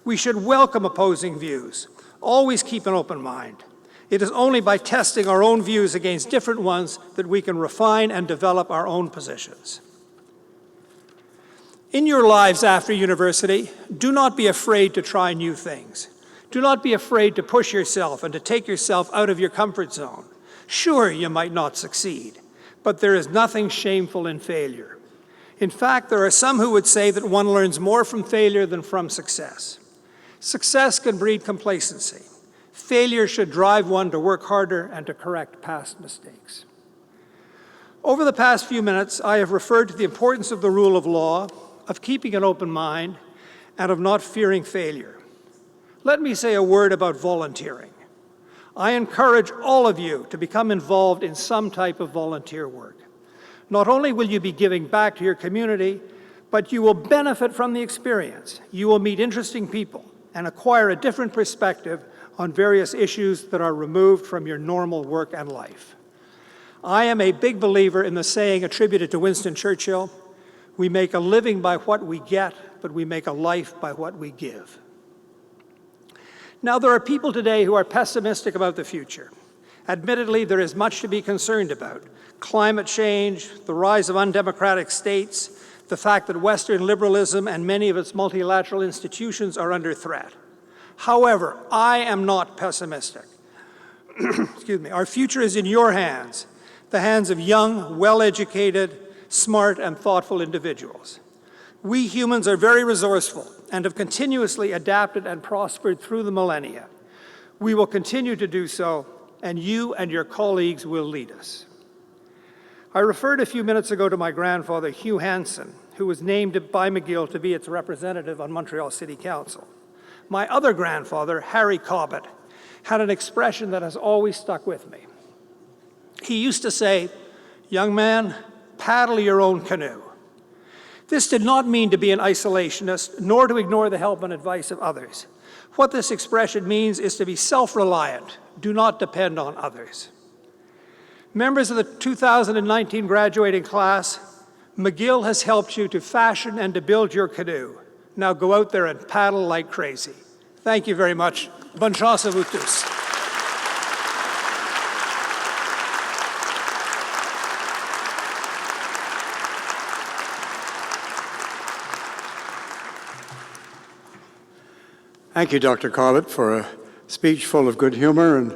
We should welcome opposing views. Always keep an open mind. It is only by testing our own views against different ones that we can refine and develop our own positions. In your lives after university, do not be afraid to try new things. Do not be afraid to push yourself and to take yourself out of your comfort zone. Sure, you might not succeed, but there is nothing shameful in failure. In fact, there are some who would say that one learns more from failure than from success. Success can breed complacency. Failure should drive one to work harder and to correct past mistakes. Over the past few minutes, I have referred to the importance of the rule of law, of keeping an open mind, and of not fearing failure. Let me say a word about volunteering. I encourage all of you to become involved in some type of volunteer work. Not only will you be giving back to your community, but you will benefit from the experience. You will meet interesting people and acquire a different perspective on various issues that are removed from your normal work and life. I am a big believer in the saying attributed to Winston Churchill, "We make a living by what we get, but we make a life by what we give." Now, there are people today who are pessimistic about the future. Admittedly, there is much to be concerned about. Climate change, the rise of undemocratic states, the fact that Western liberalism and many of its multilateral institutions are under threat. However, I am not pessimistic. Excuse me. Our future is in your hands, the hands of young, well-educated, smart, and thoughtful individuals. We humans are very resourceful and have continuously adapted and prospered through the millennia. We will continue to do so, and you and your colleagues will lead us. I referred a few minutes ago to my grandfather, Hugh Hanson, who was named by McGill to be its representative on Montreal City Council. My other grandfather, Harry Cobbett, had an expression that has always stuck with me. He used to say, "Young man, paddle your own canoe." This did not mean to be an isolationist, nor to ignore the help and advice of others. What this expression means is to be self-reliant. Do not depend on others. Members of the 2019 graduating class, McGill has helped you to fashion and to build your canoe. Now go out there and paddle like crazy. Thank you very much. Bonne chance à vous tous. Thank you, Dr. Collett, for a speech full of good humor and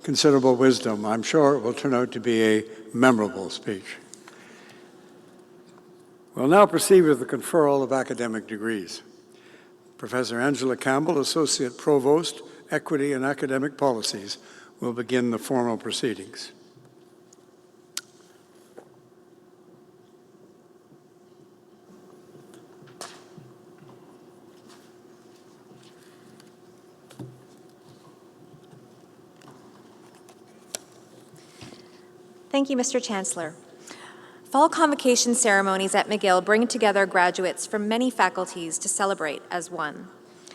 considerable wisdom. I'm sure it will turn out to be a memorable speech. We'll now proceed with the conferral of academic degrees. Professor Angela Campbell, Associate Provost, Equity and Academic Policies, will begin the formal proceedings. Thank you, Mr. Chancellor. Fall convocation ceremonies at McGill bring together graduates from many faculties to celebrate as one.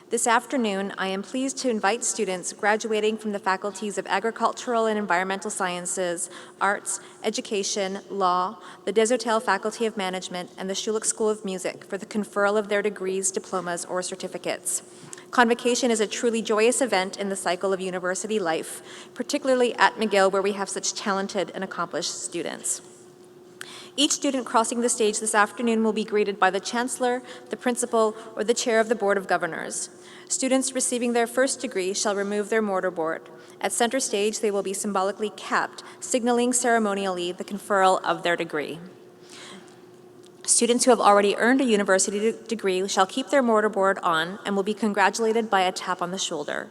This afternoon, I am pleased to invite students graduating from the faculties of Agricultural and Environmental Sciences, Arts, Education, Law, the Desautels Faculty of Management, and the Schulich School of Music for the conferral of their degrees, diplomas, or certificates. Convocation is a truly joyous event in the cycle of university life, particularly at McGill, where we have such talented and accomplished students. Each student crossing the stage this afternoon will be greeted by the Chancellor, the Principal, or the Chair of the Board of Governors. Students receiving their first degree shall remove their mortarboard. At center stage, they will be symbolically capped, signaling ceremonially the conferral of their degree. Students who have already earned a university degree shall keep their mortarboard on and will be congratulated by a tap on the shoulder.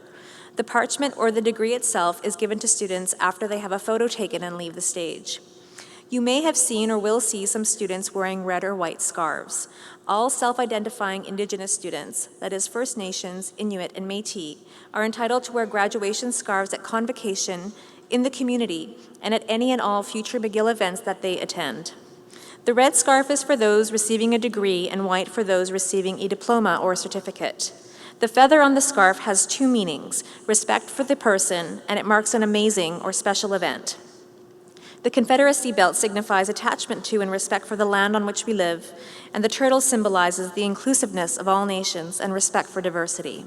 The parchment or the degree itself is given to students after they have a photo taken and leave the stage. You may have seen or will see some students wearing red or white scarves. All self-identifying Indigenous students, that is First Nations, Inuit, and Métis, are entitled to wear graduation scarves at convocation, in the community, and at any and all future McGill events that they attend. The red scarf is for those receiving a degree and white for those receiving a diploma or a certificate. The feather on the scarf has two meanings: respect for the person, and it marks an amazing or special event. The Confederacy belt signifies attachment to and respect for the land on which we live, and the turtle symbolizes the inclusiveness of all nations and respect for diversity.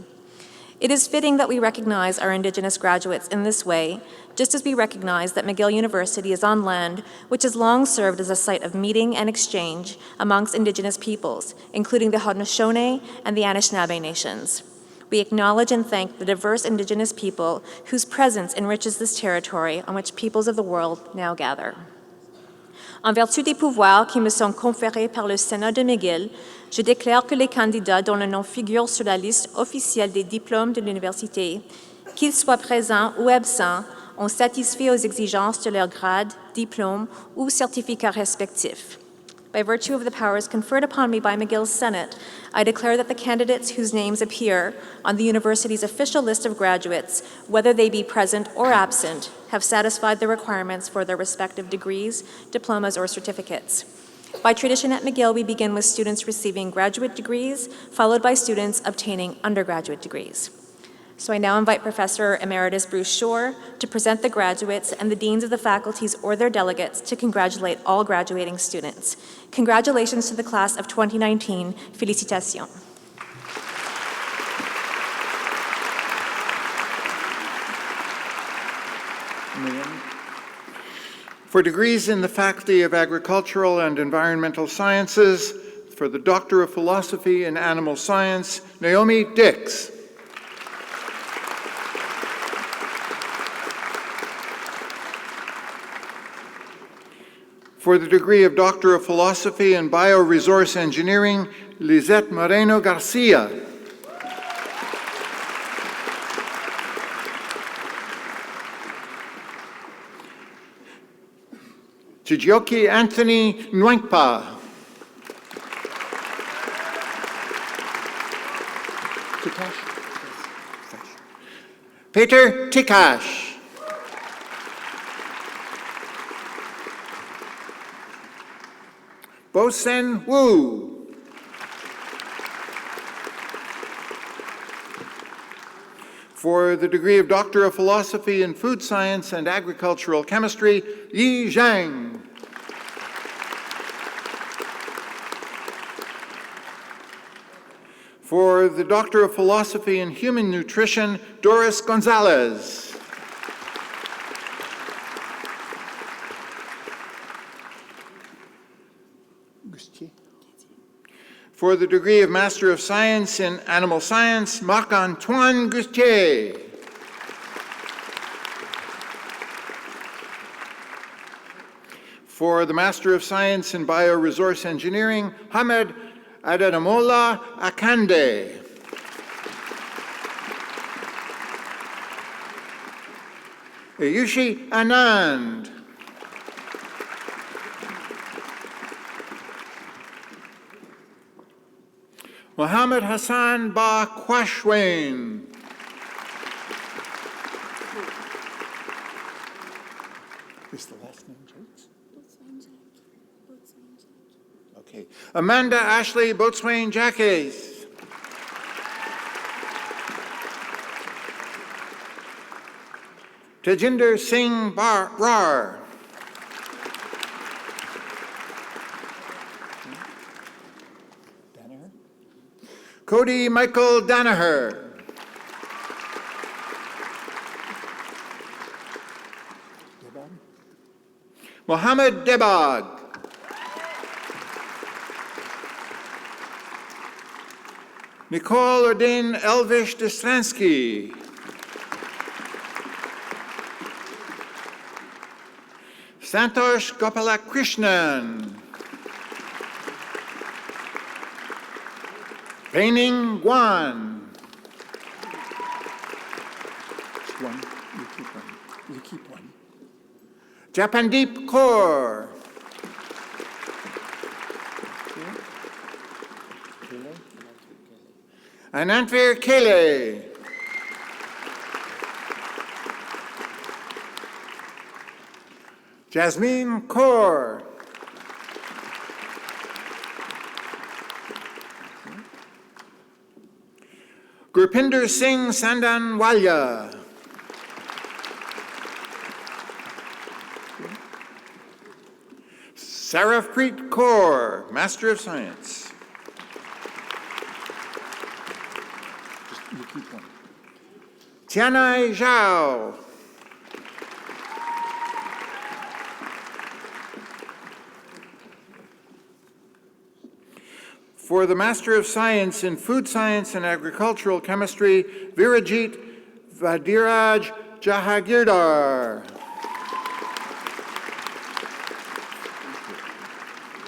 It is fitting that we recognize our Indigenous graduates in this way, just as we recognize that McGill University is on land which has long served as a site of meeting and exchange amongst Indigenous peoples, including the Haudenosaunee and the Anishinaabe nations. We acknowledge and thank the diverse Indigenous people whose presence enriches this territory on which peoples of the world now gather. En vertu des pouvoirs qui me sont conférés par le Sénat de McGill, je déclare que les candidats dont le nom figure sur la liste officielle des diplômes de l'université, qu'ils soient présents ou absents, ont satisfait aux exigences de leur grade, diplôme ou certificat respectif. By virtue of the powers conferred upon me by McGill's Senate, I declare that the candidates whose names appear on the university's official list of graduates, whether they be present or absent, have satisfied the requirements for their respective degrees, diplomas, or certificates. By tradition at McGill, we begin with students receiving graduate degrees, followed by students obtaining undergraduate degrees. So I now invite Professor Emeritus Bruce Shore to present the graduates and the deans of the faculties or their delegates to congratulate all graduating students. Congratulations to the class of 2019. Félicitations. For degrees in the Faculty of Agricultural and Environmental Sciences, for the Doctor of Philosophy in Animal Science, Naomi Dix. For the degree of Doctor of Philosophy in Bioresource Engineering, Lisette Moreno Garcia. Chijioki Anthony Nwangpa. Peter Tikash. Bosen Wu. For the degree of Doctor of Philosophy in Food Science and Agricultural Chemistry, Yi Zhang. For the Doctor of Philosophy in Human Nutrition, Doris Gonzalez. For the degree of Master of Science in Animal Science, Marc-Antoine Gustier. For the Master of Science in Bioresource Engineering, Hamed Adadamola Akande. Ayushi Anand. Mohammed Hassan Ba Quashwain. Is the last name Jakes? Okay. Amanda Ashley Boatswain Jacques. Tejinder Singh Rar. Cody Michael Danaher. Mohammed Debag. Nicole Ordin Elvish Destransky. Santosh Gopalakrishnan. Peining Guan. One. You keep one. You keep one. Japandeep Kaur. Anantvir Kele. Jasmine Kaur. Gurpinder Singh Sandanwalya. Sarafpreet Kaur, Master of Science. You keep one. Tianai Zhao. For the Master of Science in Food Science and Agricultural Chemistry, Virajit Vadiraj Jahagirdar.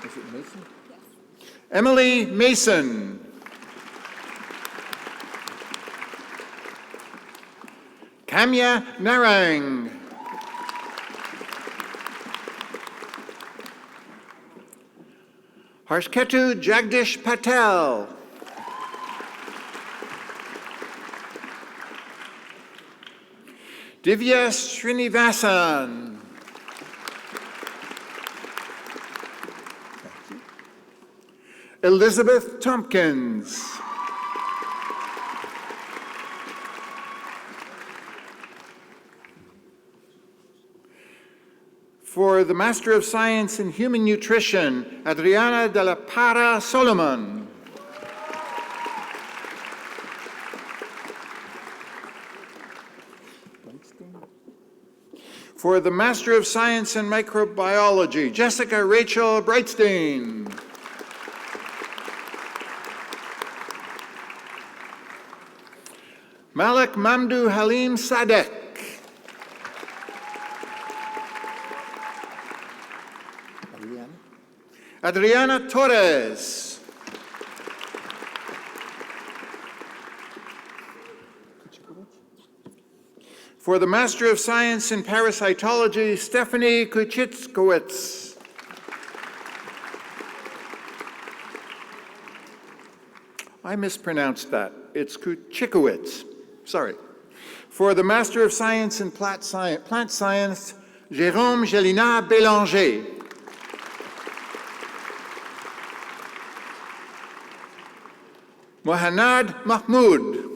Is it Mason? Yes. Emily Mason. Kamya Narang. Harshketu Jagdish Patel. Divya Srinivasan. Elizabeth Tompkins. For the Master of Science in Human Nutrition, Adriana de la Parra Solomon. For the Master of Science in Microbiology, Jessica Rachel Breitstein. Malik Mamdu Halim Sadek. Adriana Torres. For the Master of Science in Parasitology, Stephanie Kuchitskowitz. I mispronounced that. It's Kuchikowitz. Sorry. For the Master of Science in Plant Science, Jérôme Gélina Bélanger. Mohanad Mahmood.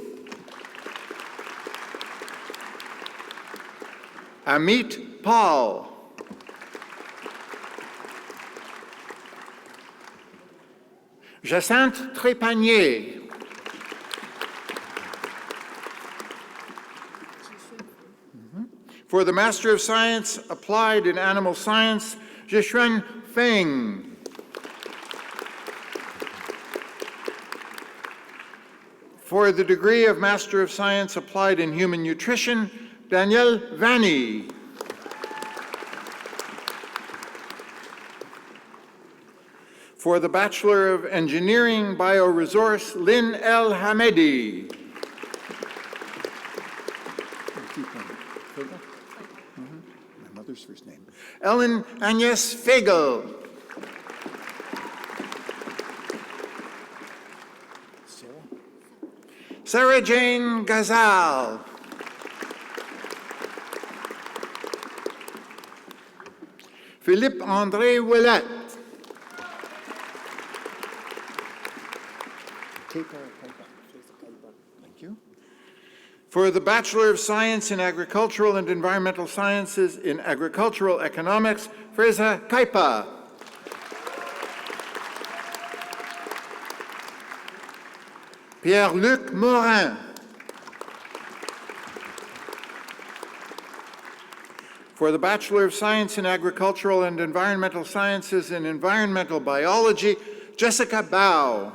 Amit Paul. Jacinthe Trépanier. For the Master of Science Applied in Animal Science, Zhixuan Feng. For the degree of Master of Science Applied in Human Nutrition, Danielle Vanni. For the Bachelor of Engineering Bioresource, Lynn El Hamedi. My mother's first name. Ellen Agnes Fagel. Sarah Jane Gazal. Philippe André Ouellet. Thank you. For the Bachelor of Science in Agricultural and Environmental Sciences in Agricultural Economics, Freza Kaipa. Pierre-Luc Morin. For the Bachelor of Science in Agricultural and Environmental Sciences in Environmental Biology, Jessica Bao.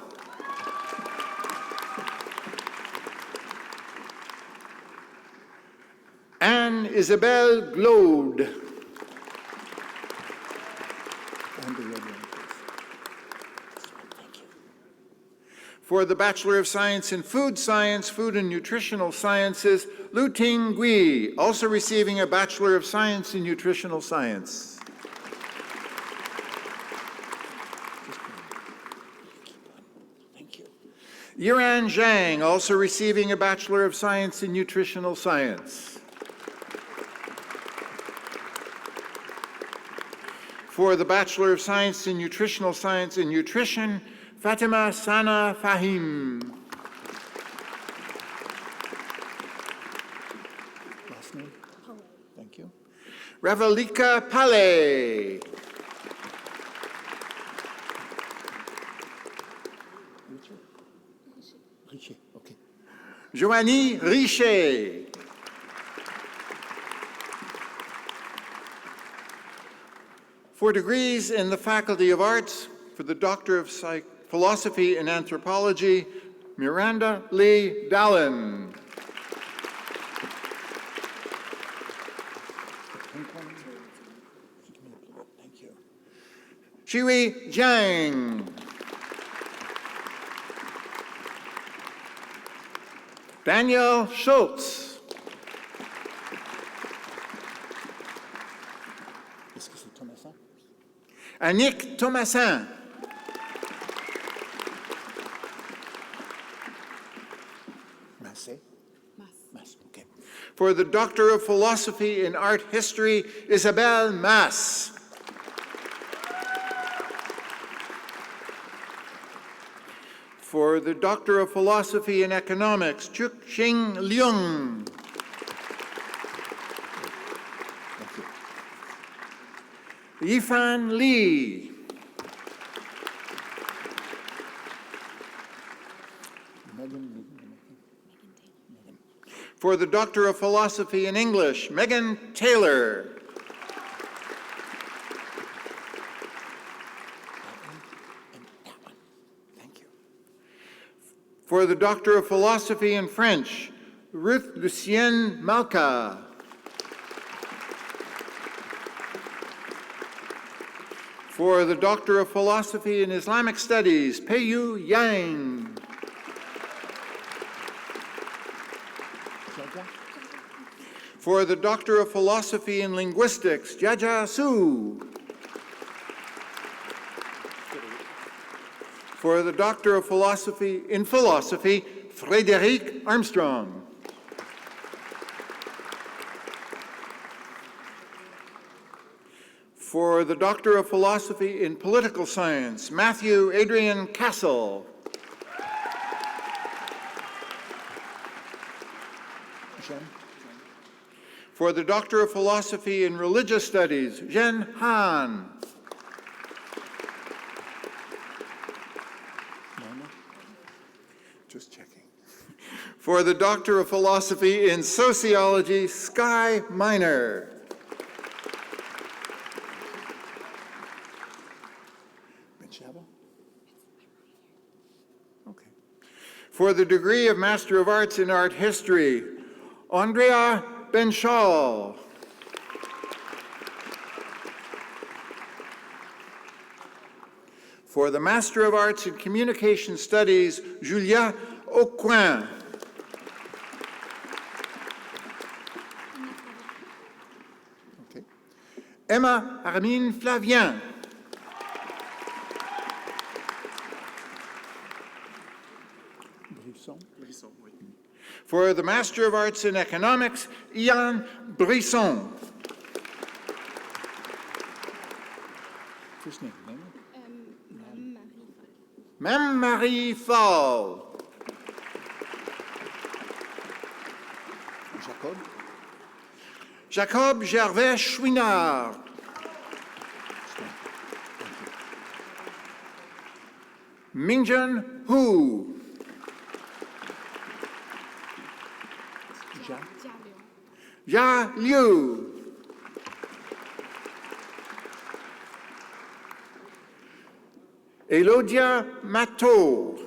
Anne Isabelle Glaude. For the Bachelor of Science in Food Science, Food and Nutritional Sciences, Lu Ting Gui, also receiving a Bachelor of Science in Nutritional Science. Thank you. Yiran Zhang, also receiving a Bachelor of Science in Nutritional Science. For the Bachelor of Science in Nutritional Science in Nutrition, Fatima Sana Fahim. Last name? Thank you. Ravalika Pale. Richer, okay. Joanie Richer. For degrees in the Faculty of Arts, for the Doctor of Philosophy and Anthropology, Miranda Lee Dallin. Thank you. Shiwi Jiang. Daniel Schultz. Annick Thomasin. Mass, okay. For the Doctor of Philosophy in Art History, Isabelle Mass. For the Doctor of Philosophy in Economics, Chuk Xing Leung. Yifan Li. For the Doctor of Philosophy in English, Megan Taylor. Thank you. For the Doctor of Philosophy in French, Ruth Lucienne Malka. For the Doctor of Philosophy in Islamic Studies, Peiyu Yang. For the Doctor of Philosophy in Linguistics, Jaja Su. For the Doctor of Philosophy in Philosophy, Frédéric Armstrong. For the Doctor of Philosophy in Political Science, Matthew Adrian Castle. For the Doctor of Philosophy in Religious Studies, Jen Han. Just checking. For the Doctor of Philosophy in Sociology, Sky Miner. Okay. For the degree of Master of Arts in Art History, Andrea Benchal. For the Master of Arts in Communication Studies, Julia Aucoin. Okay. Emma Armine Flavien. Brisson, oui. For the Master of Arts in Economics, Ian Brisson. First name, Mme Marie Fall. Jacob. Jacob Gervais Chouinard. Mingjun Hu. Ya Liu. Elodia Matteau.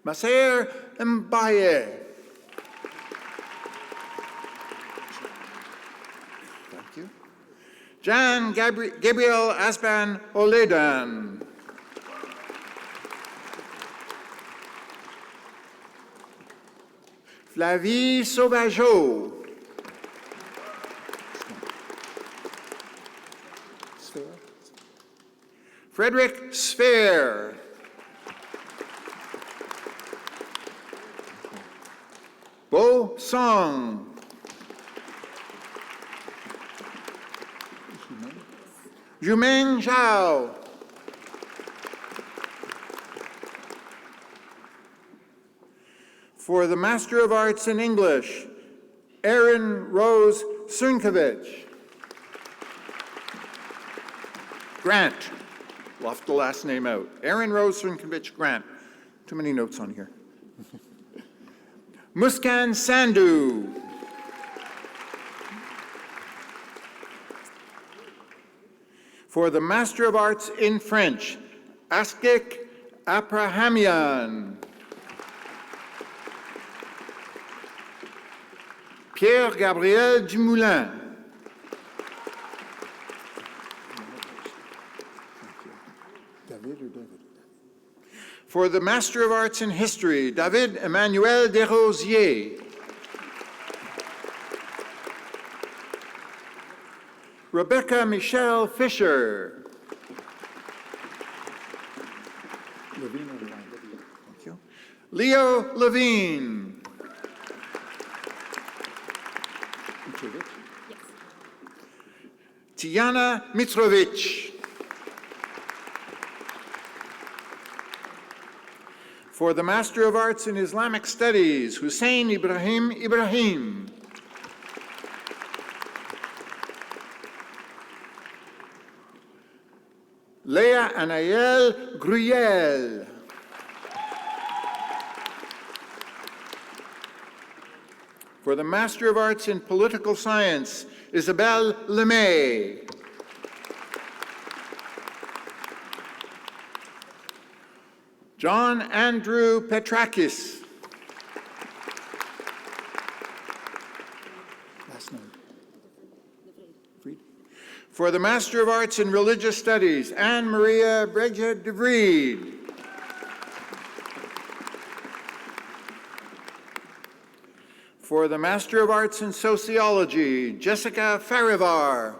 Maser Mbaye. Thank you. Jan Gabriel Aspan Oledan. Flavie Sauvageau. Sphere. Frederick Sphere. Bo Song. Jumeng Zhao. For the Master of Arts in English, Erin Rose Sunkovich. Grant. Left the last name out. Erin Rose Sunkovich Grant. Too many notes on here. Muskan Sandhu. For the Master of Arts in French, Askik Abrahamian. Pierre-Gabriel Dumoulin. David or David? For the Master of Arts in History, David Emmanuel Desrosiers. Rebecca Michelle Fisher. Levine or Levine? Thank you. Leo Levine. Mitrovic? Tiana Mitrovic. For the Master of Arts in Islamic Studies, Hussein Ibrahim. Leah Anaël Gruyel. For the Master of Arts in Political Science, Isabelle Lemay. John Andrew Petrakis. Last name. Fried? For the Master of Arts in Religious Studies, Anne Maria Bregia de Vried. For the Master of Arts in Sociology, Jessica Farivar.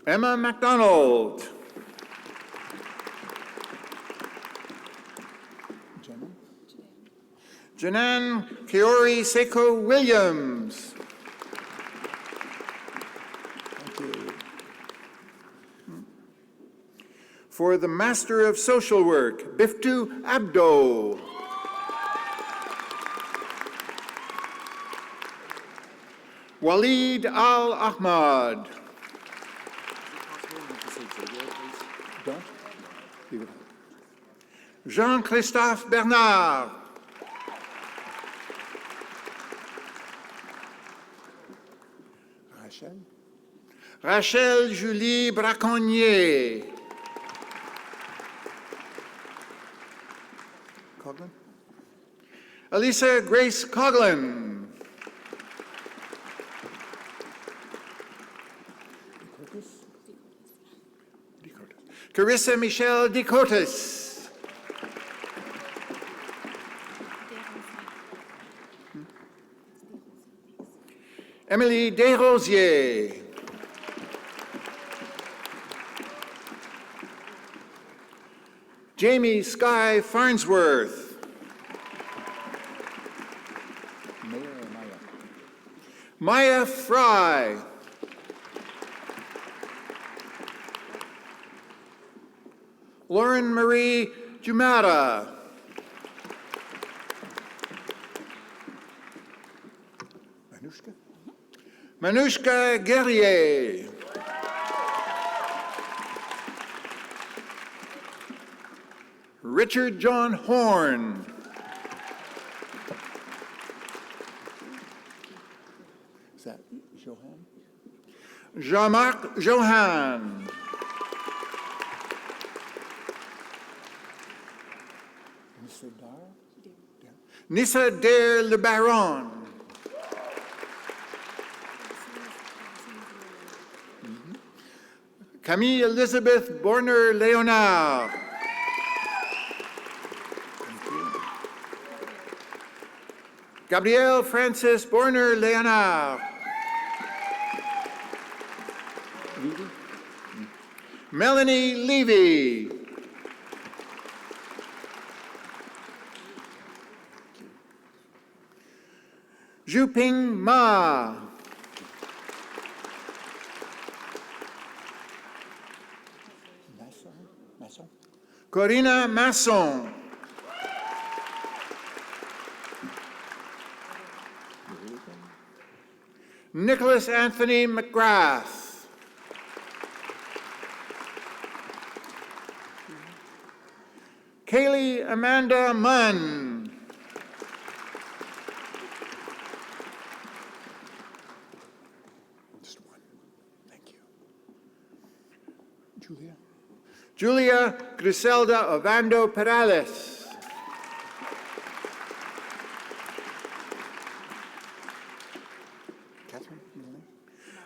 Emma MacDonald. Janan Kiori Seiko Williams. For the Master of Social Work, Biftu Abdo. Walid Al-Ahmad. Jean-Christophe Bernard. Rachel Julie Braconnier. Coughlin? Elisa Grace Coughlin. Carissa Michelle DeCotis. Emily Desrosiers. Jamie Sky Farnsworth. Maya Fry. Lauren Marie Jumata. Manushka Guerrier. Richard John Horn. Is that Johan? Jean-Marc Johan. Nissa Dare Le Baron. Camille Elizabeth Borner Leonard. Gabrielle Francis Borner Leonard. Melanie Levy. Zhuping Ma. Corina Masson. Nicholas Anthony McGrath. Kaylee Amanda Munn. Just one. Thank you. Julia. Julia Griselda Ovando Perales.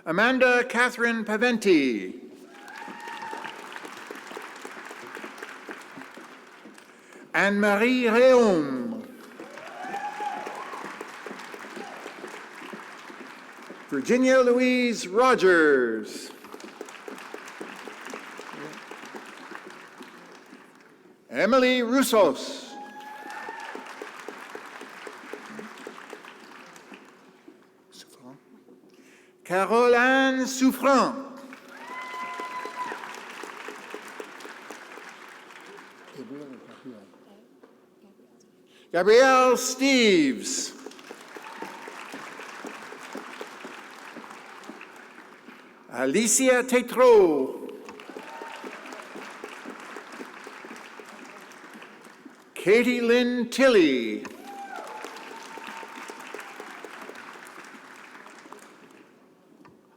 Amanda Catherine Paventi. Anne-Marie Réaume. Virginia Louise Rogers. Emily Roussos. Caroline Souffrant. Gabrielle Steves. Alicia Tétrault. Katie Lynn Tilley.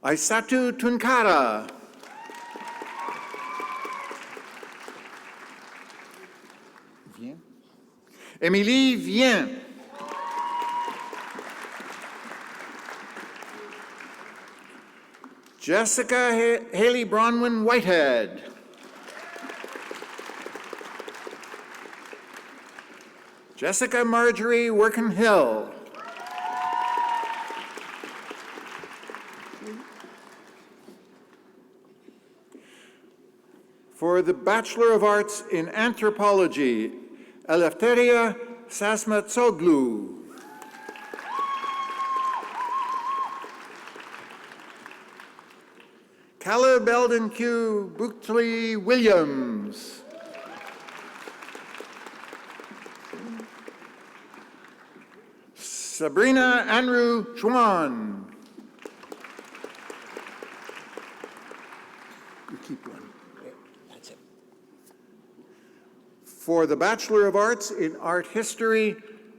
Aisatu Tunkara. Émilie Vien. Jessica Haley Bronwyn Whitehead. Jessica Marjorie Workenhill. For the Bachelor of Arts in Anthropology, Eleftheria Sasmatsoglu. Caleb Eldon Q. Buckley Williams. Sabrina Andrew Chuan. You keep one. That's it. For the Bachelor of Arts in Art History,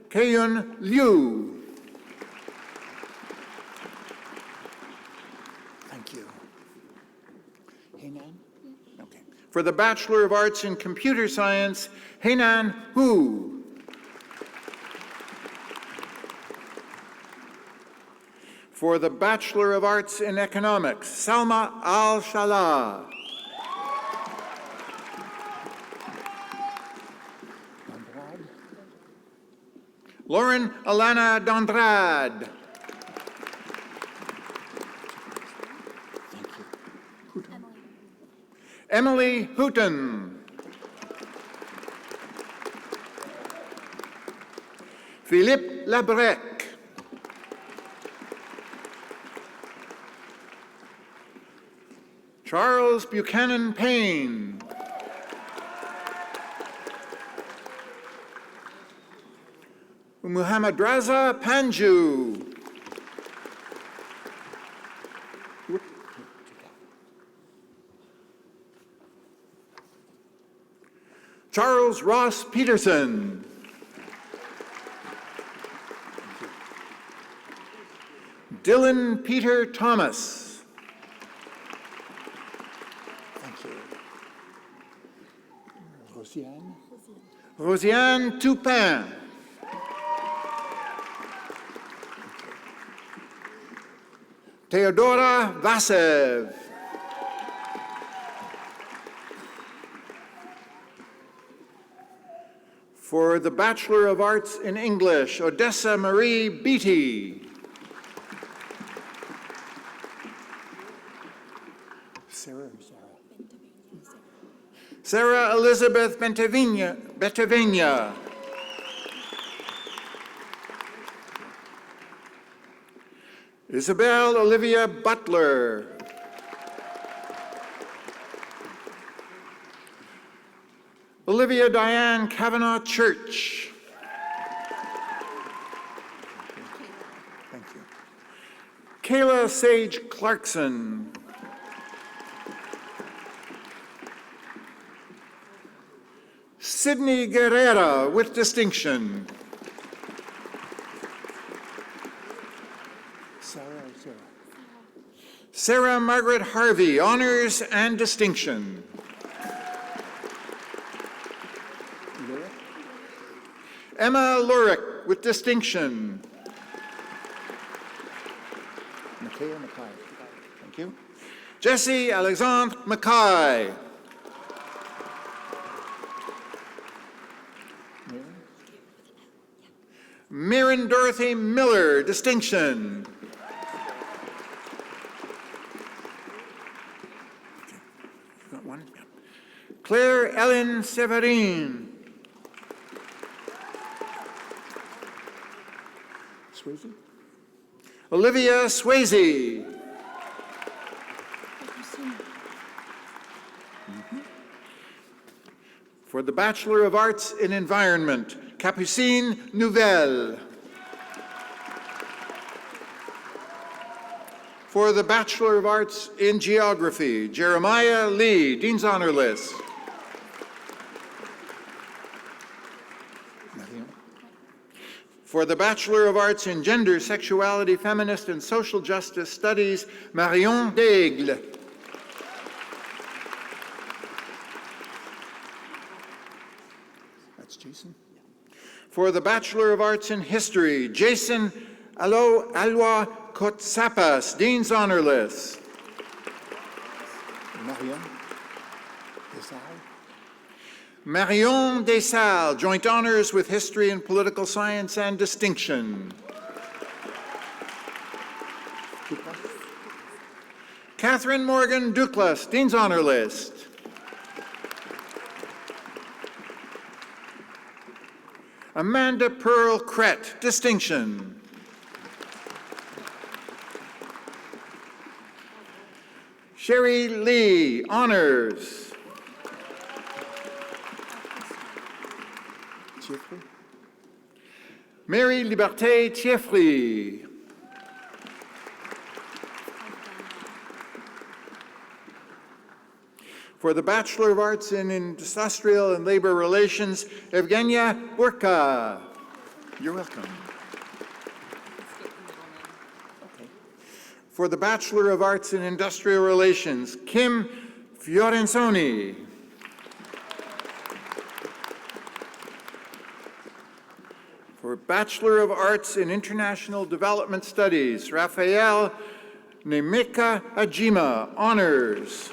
Keiyun Liu. Thank you. Hainan? Okay. For the Bachelor of Arts in Computer Science, Hainan Hu. For the Bachelor of Arts in Economics, Salma Al-Shalah. Lauren Alana Dondrad. Thank you. Emily Houghton. Philippe Labrec. Charles Buchanan Payne. Muhammad Raza Panju. Charles Ross Peterson. Dylan Peter Thomas. Thank you. Rosiane? Rosiane Toupin. Theodora Vasev. For the Bachelor of Arts in English, Odessa Marie Beatty. Sarah Elizabeth Betavina. Isabel Olivia Butler. Olivia Diane Kavanaugh Church. Thank you. Kayla Sage Clarkson. Sydney Guerrera with distinction. Sarah Margaret Harvey, honors and distinction. Emma Lurick with distinction. Michaela Mackay. Thank you. Jessie Alexandre Mackay. Mirren Dorothy Miller, distinction. Got one? Yeah. Claire Ellen Severin. Swayze? Olivia Swayze. For the Bachelor of Arts in Environment, Capucine Nouvelle. For the Bachelor of Arts in Geography, Jeremiah Lee, Dean's Honor List. For the Bachelor of Arts in Gender, Sexuality, Feminist, and Social Justice Studies, Marion Daigle. That's Jason. For the Bachelor of Arts in History, Jason Alwa Kotsapas, Dean's Honor List. Marion Desal. Marion Desal, Joint Honors with History and Political Science and Distinction. Catherine Morgan Duclas, Dean's Honor List. Amanda Pearl Crett, distinction. Sherry Lee, honors. Mary Liberté Thieffry. For the Bachelor of Arts in Industrial and Labor Relations, Evgenia Burka. You're welcome. For the Bachelor of Arts in Industrial Relations, Kim Fiorenzoni. For Bachelor of Arts in International Development Studies, Rafael Nemeka Ajima, honors.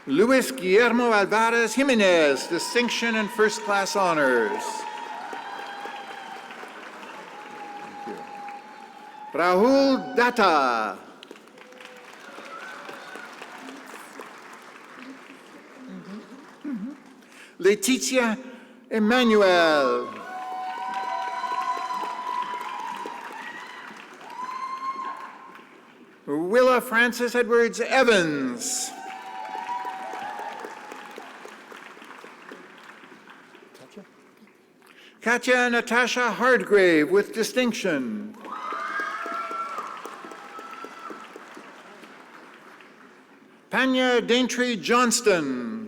Luis Guillermo Alvarez Jimenez, distinction and first class honors. Thank you. Rahul Datta. Leticia Emmanuel. Willa Francis Edwards Evans. Katya Natasha Hardgrave with distinction. Panya Daintree Johnston.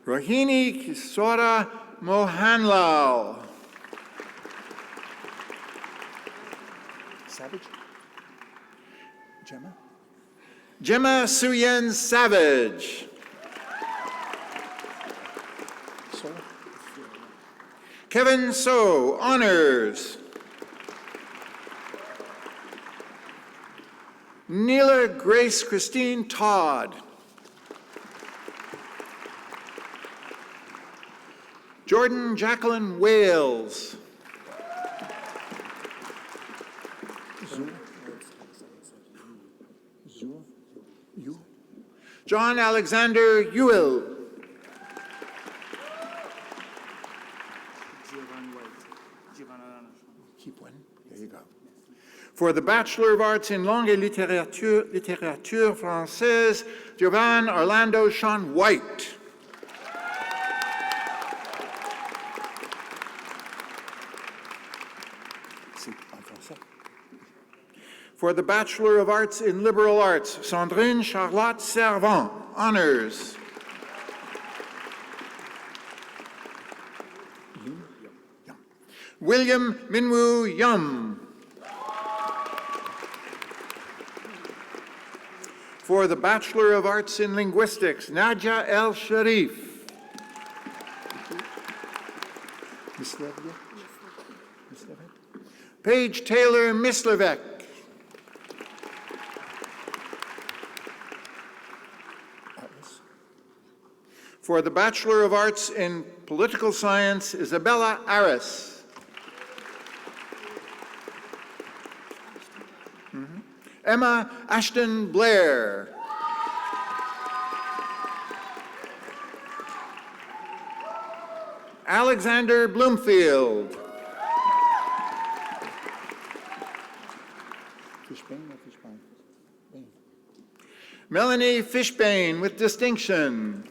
Rohini Kisora Mohanlal. Savage? Gemma? Gemma Suyen Savage. Kevin So, honors. Neela Grace Christine Todd. Jordan Jacqueline Wales. John Alexander Ewell. Keep one. There you go. For the Bachelor of Arts in Langue et Littérature Française, Jovan Orlando Sean White. For the Bachelor of Arts in Liberal Arts, Sandrine Charlotte Servant, honors. William Minwoo Yum. For the Bachelor of Arts in Linguistics, Nadia El Sharif. Paige Taylor Mislevek. For the Bachelor of Arts in Political Science, Isabella Aris. Emma Ashton Blair. Alexander Bloomfield. Melanie Fishbane with distinction.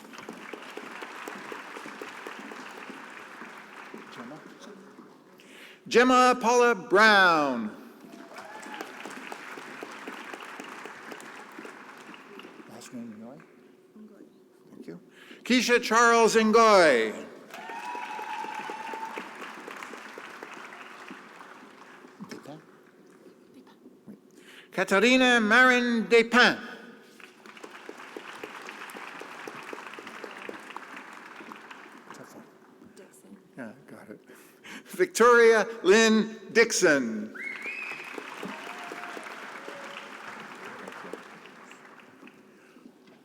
Gemma Paula Brown. Last name Ngoy? Thank you. Keisha Charles Ngoy. Katarina Marin Despins. Yeah, got it. Victoria Lynn Dixon.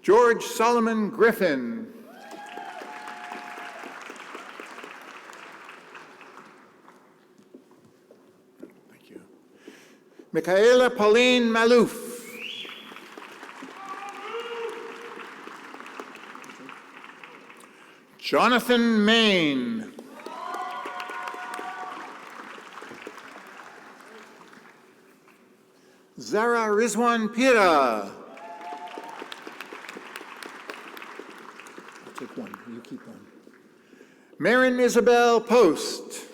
George Solomon Griffin. Thank you. Michaela Pauline Malouf. Jonathan Main. Zara Rizwan Pira. I'll take one. You keep one. Marin Isabel Post.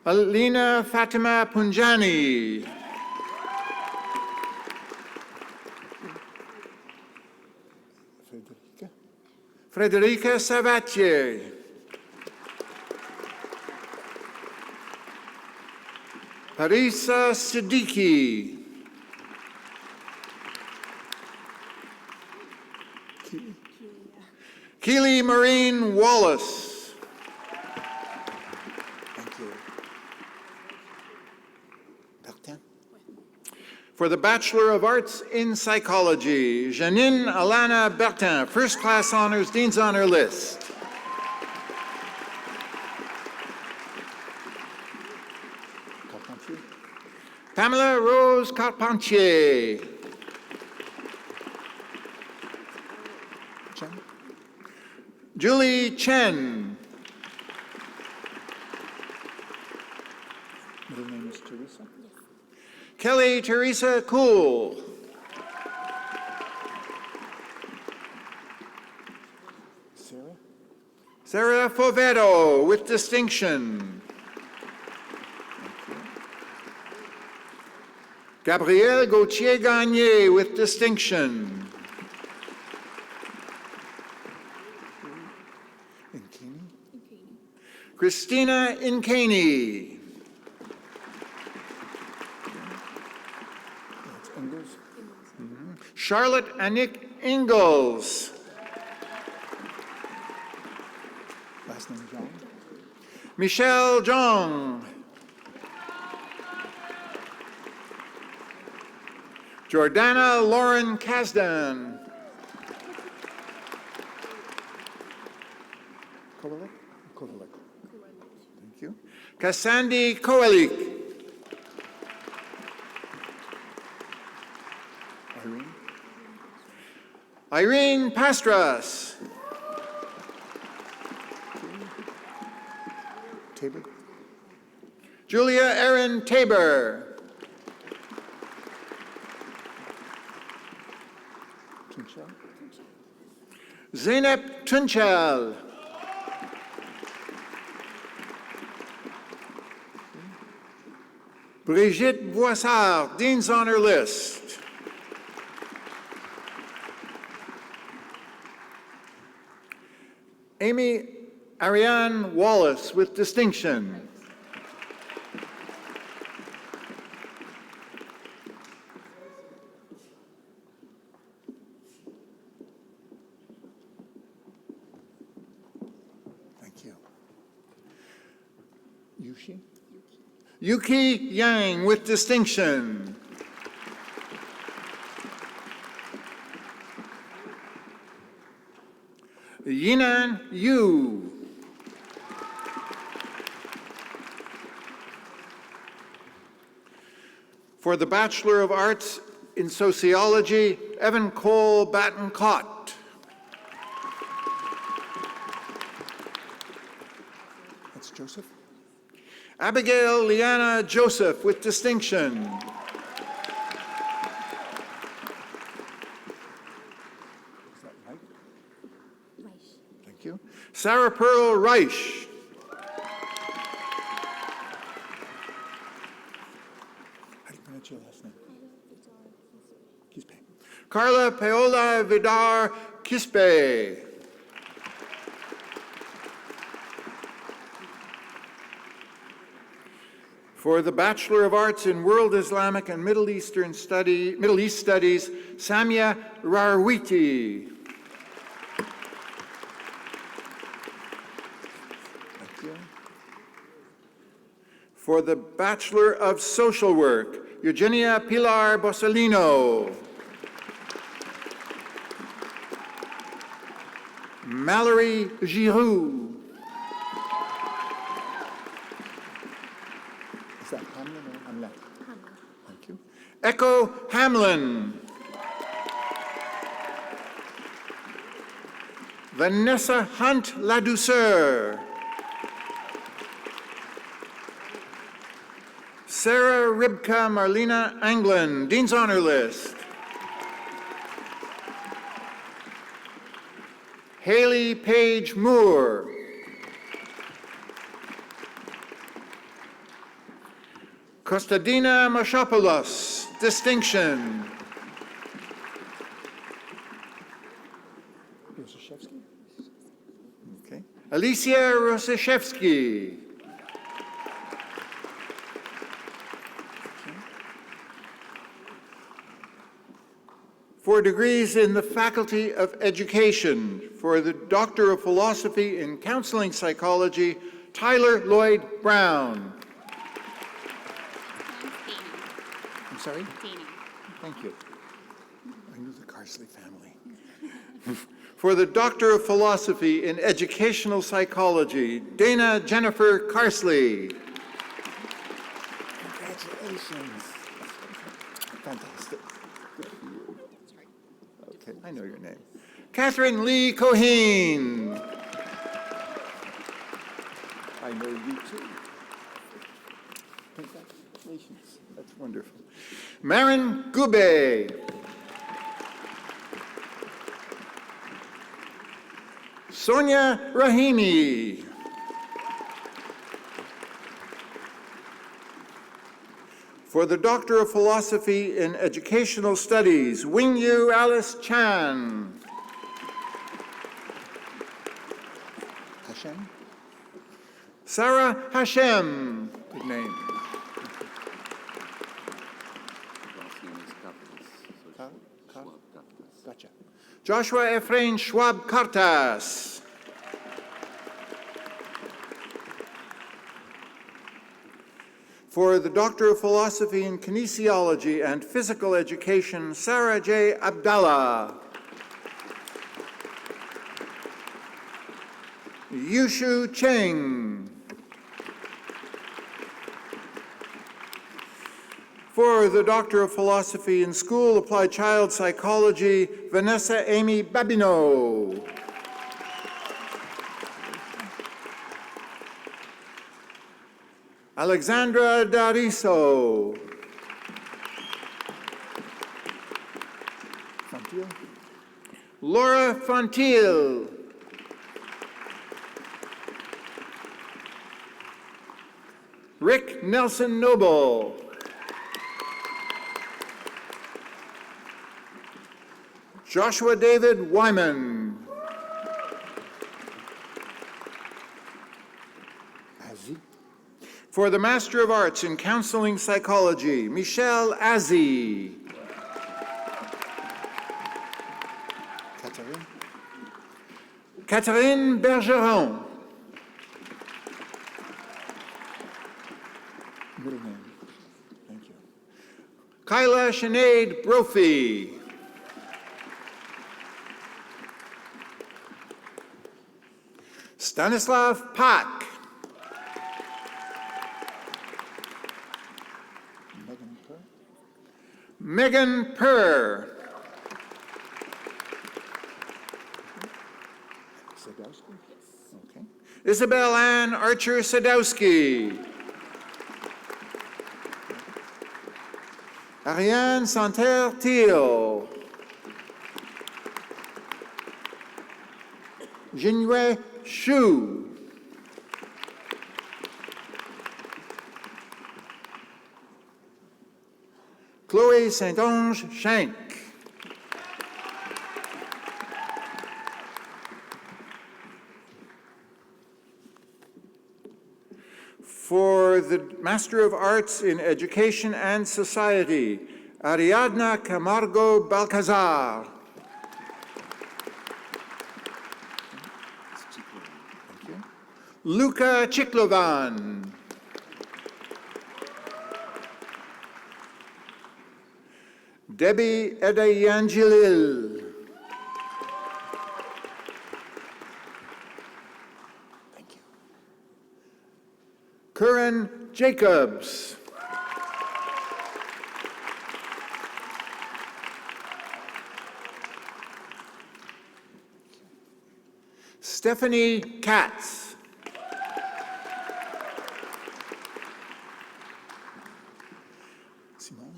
Alina Fatima Punjani. Frederica Savatier. Parisa Siddiqui. Keely Maureen Wallace. Thank you. Bertin. For the Bachelor of Arts in Psychology, Janine Alana Bertin, First Class Honors, Dean's Honor List. Carpentier. Pamela Rose Carpentier. Chen. Julie Chen. Middle name is Teresa. Kelly Teresa Cool. Sarah. Sarah Fovedo with distinction. Gabrielle Gauthier Gagné with distinction. Nkini. Christina Incaney. That's Ingalls. Charlotte Anik Ingalls. Last name John. Michelle Jong. Jordana Lauren Kasdan. Kovalek. Kovalek. Thank you. Cassandra Koalik. Irene. Irene Pastras. Tabor. Julia Erin Tabor. Tunchal. Zeynep Tunchal. Brigitte Boissard, Dean's Honor List. Amy Ariane Wallace with distinction. Thank you. Yushi. Yuki Yang with distinction. Yinan Yu. For the Bachelor of Arts in Sociology, Evan Cole Batten-Cott. That's Joseph. Abigail Liana Joseph with distinction. Is that Mike? Thank you. Sarah Pearl Reich. How do you pronounce your last name? Kispe. Carla Paola Vidar Kispe. For the Bachelor of Arts in World Islamic and Middle East Studies, Samia Rarwiti. Thank you. For the Bachelor of Social Work, Eugenia Pilar Borsellino. Mallory Giroux. Is that Hamlin or Hamlet? Thank you. Echo Hamlin. Vanessa Hunt Ladouceur. Sarah Ribka Marlena Anglin, Dean's Honor List. Haley Page Moore. Kostadina Mashopoulos, distinction. Rosaszewski? Okay. Alicia Rosaszewski. For degrees in the Faculty of Education, for the Doctor of Philosophy in Counseling Psychology, Tyler Lloyd Brown. I'm sorry? Thank you. I knew the Carsley family. For the Doctor of Philosophy in Educational Psychology, Dana Jennifer Carsley. Congratulations. Fantastic. Good for you. Okay, I know your name. Catherine Lee Coheen. I know you too. Congratulations. That's wonderful. Marin Gube. Sonia Rahimi. For the Doctor of Philosophy in Educational Studies, Wing-Yu Alice Chan. Hashem? Sarah Hashem. Good name. Gotcha. Joshua Ephraim Schwab Kartas. For the Doctor of Philosophy in Kinesiology and Physical Education, Sarah J. Abdallah. Yushu Cheng. For the Doctor of Philosophy in School Applied Child Psychology, Vanessa Amy Babineau. Alexandra Dariso. Fontiel? Laura Fontiel. Rick Nelson Noble. Joshua David Wyman. Azzy? For the Master of Arts in Counseling Psychology, Michelle Azzi. Catherine? Catherine Bergeron. Middle name. Thank you. Kyla Sinead Brophy. Stanislav Pak. Megan Kerr? Megan Purr. Sadowski? Okay. Isabel Ann Archer Sadowski. Ariane Santerre Thiel. Jinwei Shu. Chloe Saint-Onge Shank. For the Master of Arts in Education and Society, Ariadna Camargo Balcazar. Thank you. Luca Chiklovan. Debbie Edayanjilil. Thank you. Curran Jacobs. Stephanie Katz. Simone.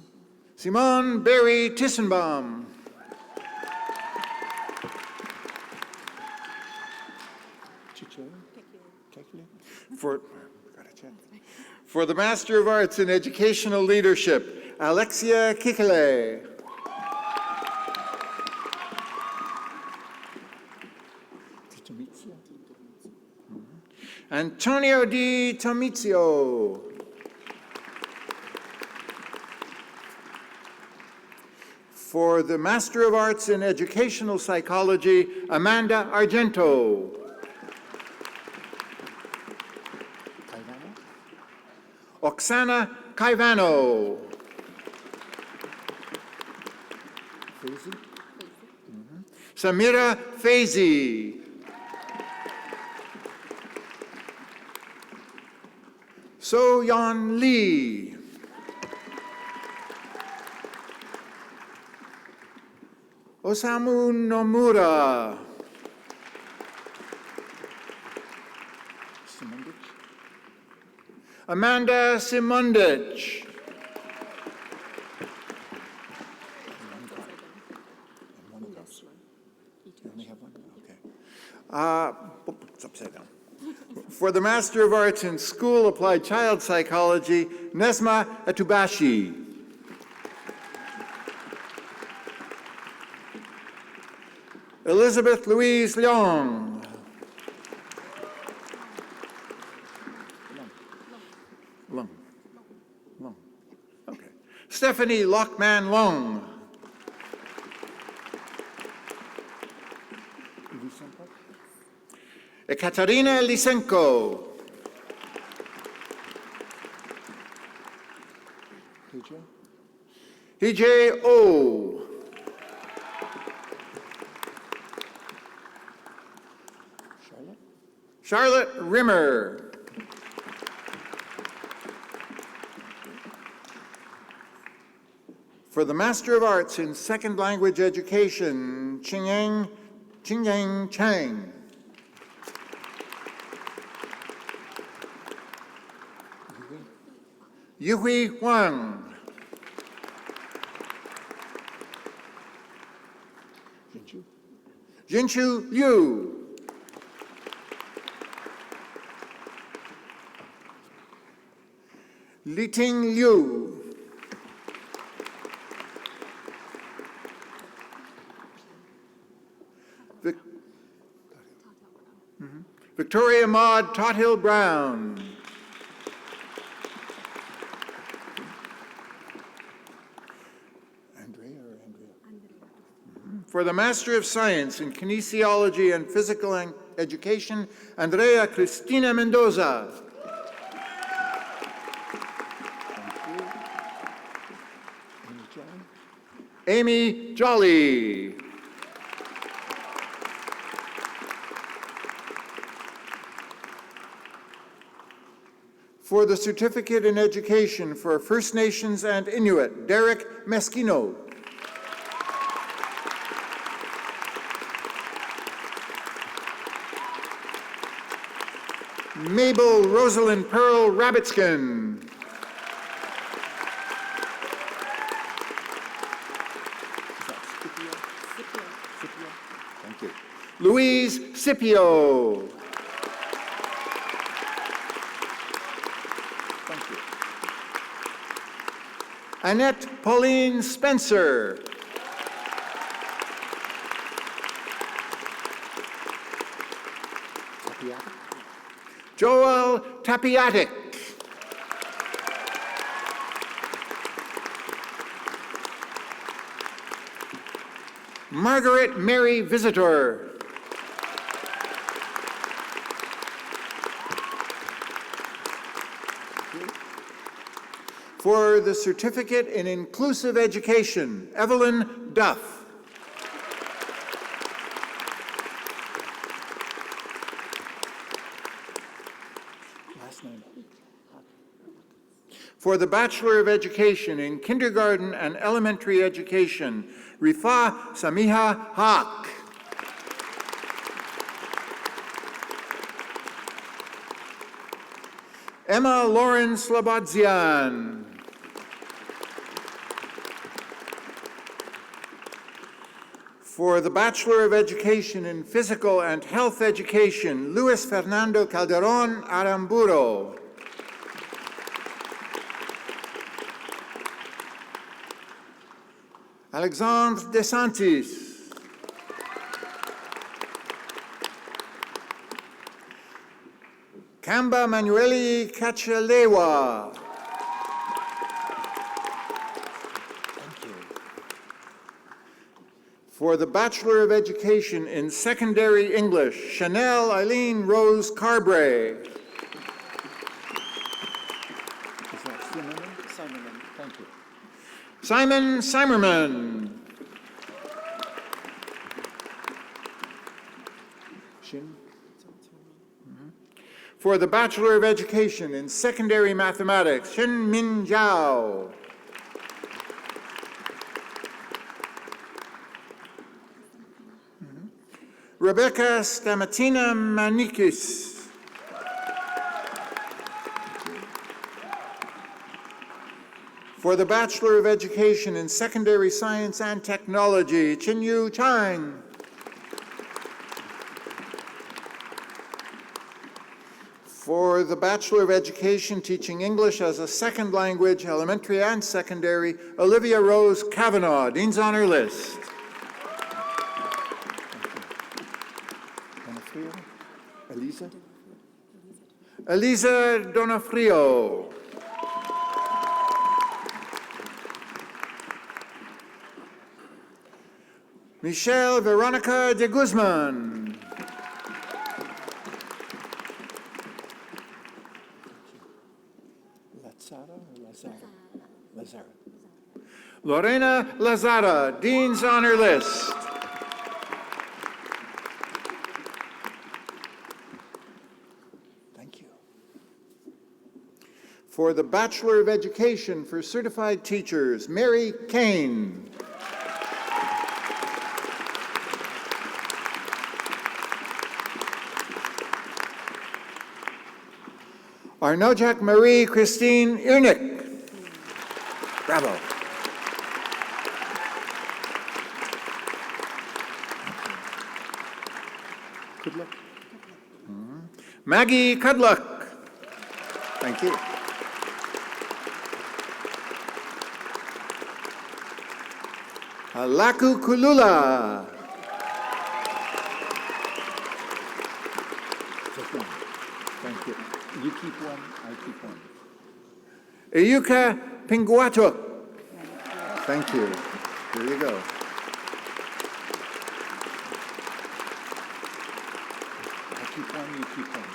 Simone Berry Tissenbaum. For the Master of Arts in Educational Leadership, Alexia Kikele. Antonio Di Tomizio. For the Master of Arts in Educational Psychology, Amanda Argento. Oksana Kaivano. Samira Faizi. So Yan Lee. Osamu Nomura. Amanda Simundich. It's upside down. For the Master of Arts in School Applied Child Psychology, Nesma Atubashi. Elizabeth Louise Leong. Long. Okay. Stephanie Lockman Long. Ekaterina Lysenko. Hije O. Charlotte Rimmer. For the Master of Arts in Second Language Education, Qingyang Chang. Yuhui Huang. Jinshu Liu. Liting Liu. Victoria Maud Tothill Brown. For the Master of Science in Kinesiology and Physical Education, Andrea Cristina Mendoza. Amy Jolly. For the Certificate in Education for First Nations and Inuit, Derek Meskino. Mabel Rosalind Pearl Rabbitskin. Thank you. Louise Scipio. Thank you. Annette Pauline Spencer. Joel Tapiatic. Margaret Mary Visitor. For the Certificate in Inclusive Education, Evelyn Duff. For the Bachelor of Education in Kindergarten and Elementary Education, Rifa Samiha Haq. Emma Lauren Slabodzian. For the Bachelor of Education in Physical and Health Education, Luis Fernando Calderon Aramburo. Alexandre Desantis. Kamba Manueli Kachalewa. For the Bachelor of Education in Secondary English, Chanel Eileen Rose Carbray. Thank you. Simon Simerman. For the Bachelor of Education in Secondary Mathematics, Shin Min Zhao. Rebecca Stamatina Manikis. For the Bachelor of Education in Secondary Science and Technology, Chinyu Chang. For the Bachelor of Education teaching English as a second language, elementary and secondary, Olivia Rose Kavanaugh, Dean's Honor List. Elisa? Elisa Donofrio. Michelle Veronica de Guzman. Lazara or Lazara? Lazara. Lorena Lazara, Dean's Honor List. Thank you. For the Bachelor of Education for Certified Teachers, Mary Kane. Arnojak Marie Christine Irnick. Bravo. Good luck. Maggie Cudluck. Thank you. Alaku Kulula. Just one. Thank you. You keep one, I keep one. Eyuka Pinguatuk. Thank you. Here you go. I keep one, you keep one.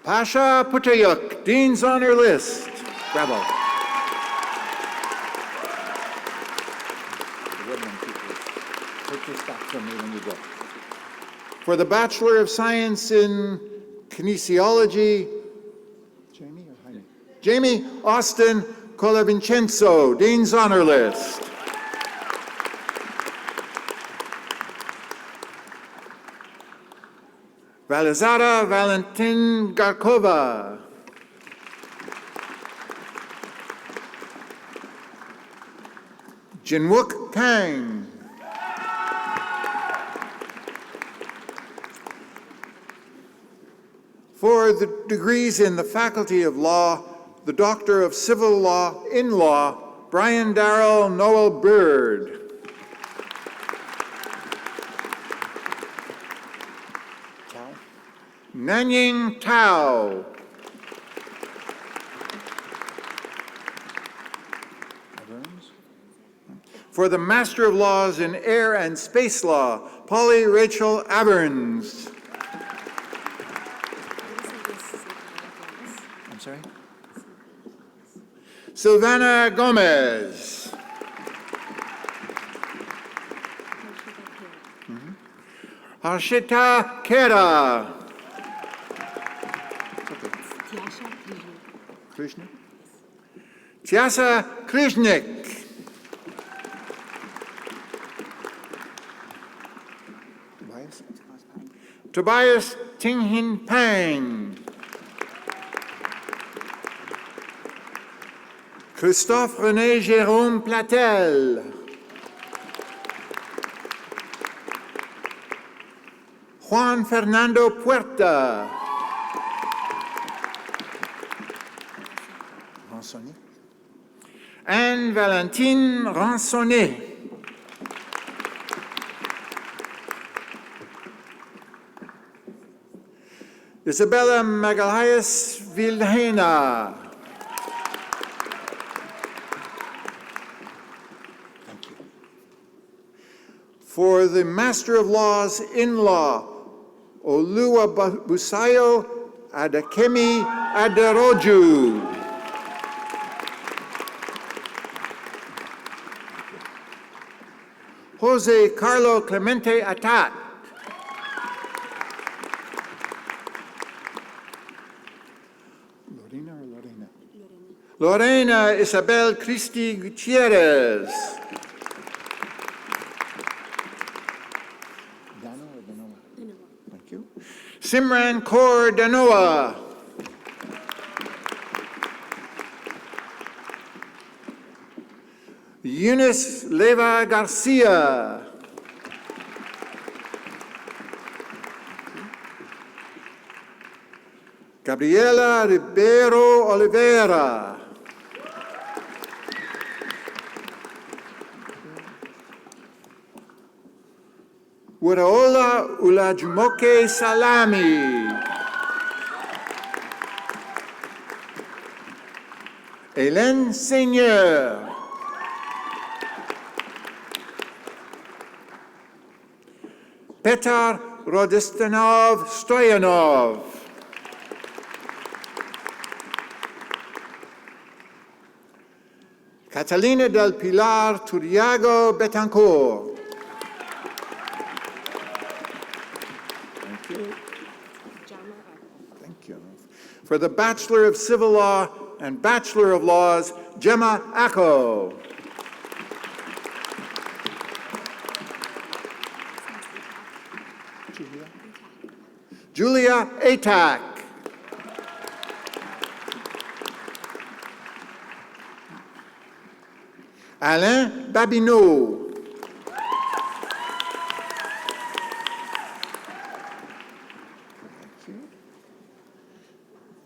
Pasha Putayuk, Dean's Honor List. Bravo. The red one, keep this. Take this back from me when you go. For the Bachelor of Science in Kinesiology, Jamie or Jaime? Jamie Austin Colavincenzo, Dean's Honor List. Valizara Valentin Garkova. Jinwook Kang. For the degrees in the Faculty of Law, the Doctor of Civil Law in Law, Brian Darrell Noel Bird. Tao? Nanying Tao. Averns? For the Master of Laws in Air and Space Law, Polly Rachel Averns. I'm sorry? Silvana Gomez. Harshita Kera. Krishna? Tiasa Krishnik. Tobias? Tobias Tinghin Pang. Christophe René Jérôme Platel. Juan Fernando Puerta. Ransonné. Anne-Valentine Ransonnet. Isabella Magalhães Vilhena. For the Master of Laws in Law, Oluwabusayo Adekemi Aderoju. Jose Carlo Clemente Atat. Lorena or Lorena? Lorena Isabel Cristi Gutierrez. Dano or Danoa? Thank you. Simran Kaur Danoa. Eunice Leva Garcia. Gabriela Ribeiro Oliveira. Wuraola Ulajumoke Salami. Hélène Seigneur. Petar Rodistanov Stoyanov. Catalina del Pilar Turiago Betancourt. Thank you. Thank you. For the Bachelor of Civil Law and Bachelor of Laws, Gemma Acco. Julia Atack. Alain Babineau.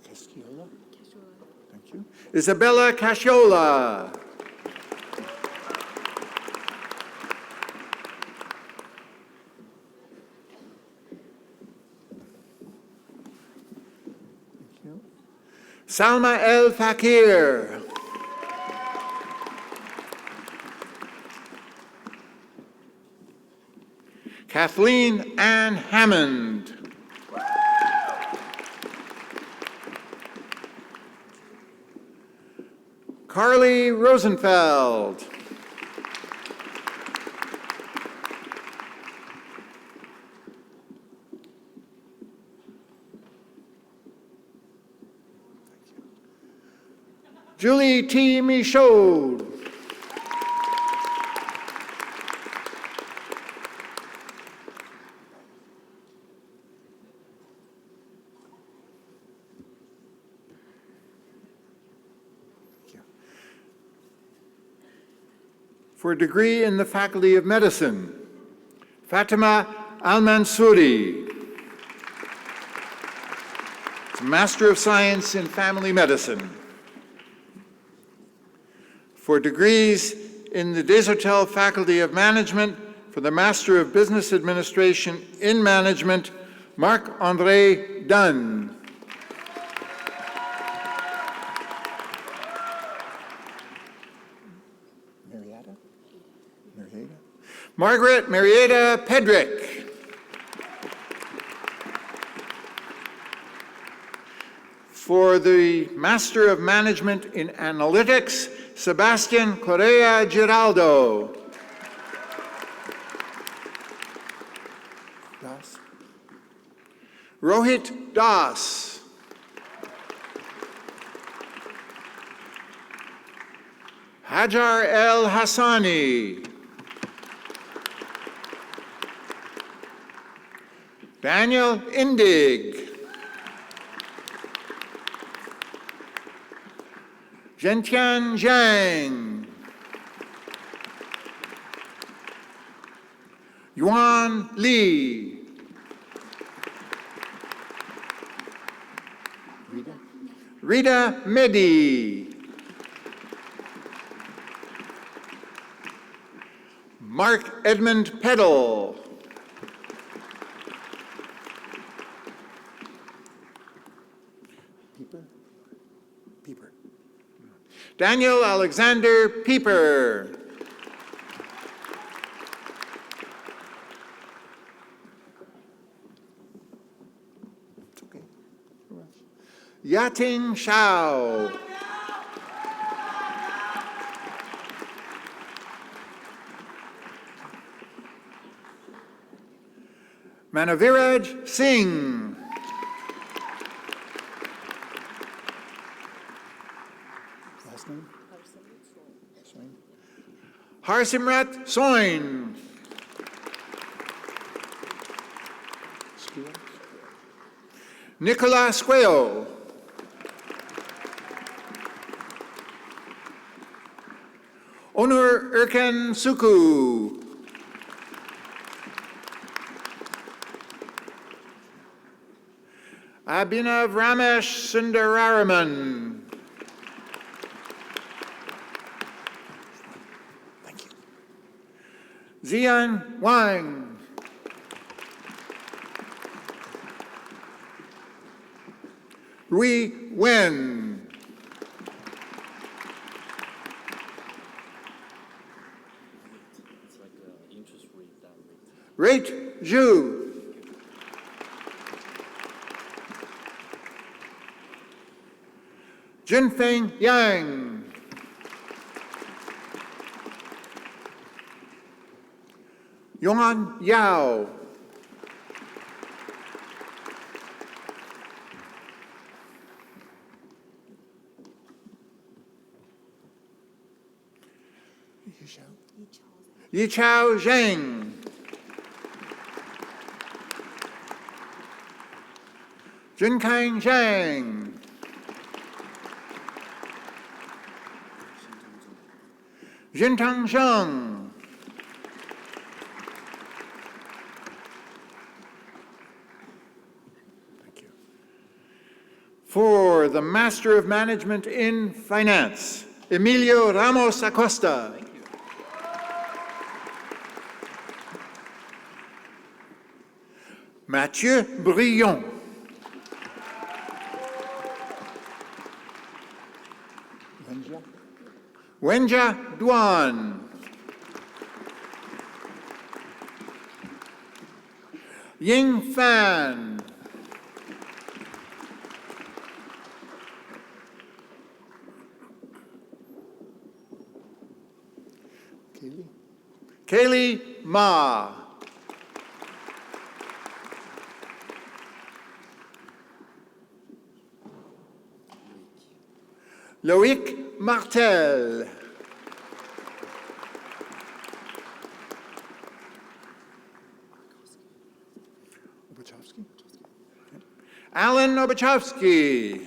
Casciola. Thank you. Isabella Casciola. Salma El Fakir. Kathleen Ann Hammond. Carly Rosenfeld. Julie T. Michaud. For a degree in the Faculty of Medicine, Fatima Al-Mansouri. Master of Science in Family Medicine. For degrees in the Desautels Faculty of Management, for the Master of Business Administration in Management, Marc-André Dunn. Margaret Marietta Pedrick. For the Master of Management in Analytics, Sebastian Correa Giraldo. Das. Rohit Das. Hajar El Hassani. Daniel Indig. Zhentian Zhang. Yuan Li. Rita Medi. Mark Edmund Peddle. Peeper. Daniel Alexander Pieper. It's okay. Yating Shao. Manaviraj Singh. Last name? Soin. Harsimrat Soin. Stewart. Nicolas Squeo. Onur Erkan Suku. Abhinav Ramesh Sundararaman. Thank you. Zian Wang. Rui Wen. Rate Zhu. Junfeng Yang. Yong'an Yao. Yichao Zheng. Junkang Zheng. Jintang Zheng. Thank you. For the Master of Management in Finance, Emilio Ramos Acosta. Mathieu Brion. Wenja. Wenja Duan. Ying Fan. Kaylee. Kaylee Ma. Loïc Martel. Obachowski. Alan Obachowski.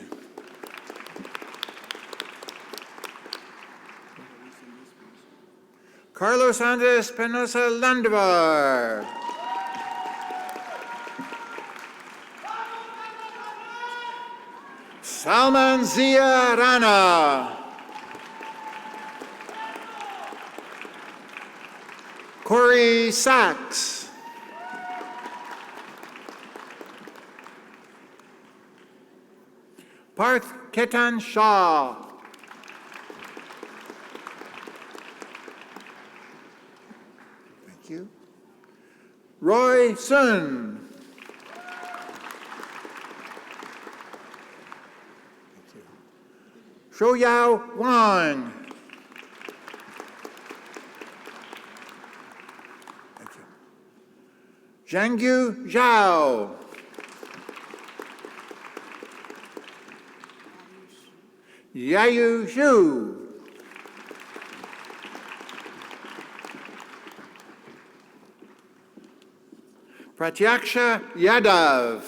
Carlos Andres Penosa Landavar. Salman Zia Rana. Corey Sachs. Parth Ketan Shah. Thank you. Roy Sun. Shouyao Wang. Thank you. Zhangyu Zhao. Yayu Zhu. Pratyaksha Yadav.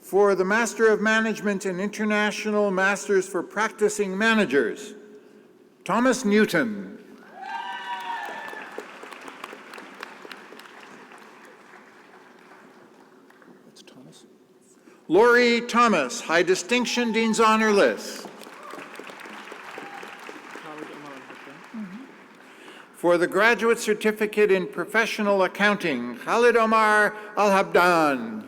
For the Master of Management and International Masters for Practicing Managers, Thomas Newton. Lori Thomas, High Distinction, Dean's Honor List. For the Graduate Certificate in Professional Accounting, Khalid Omar Al-Habdan.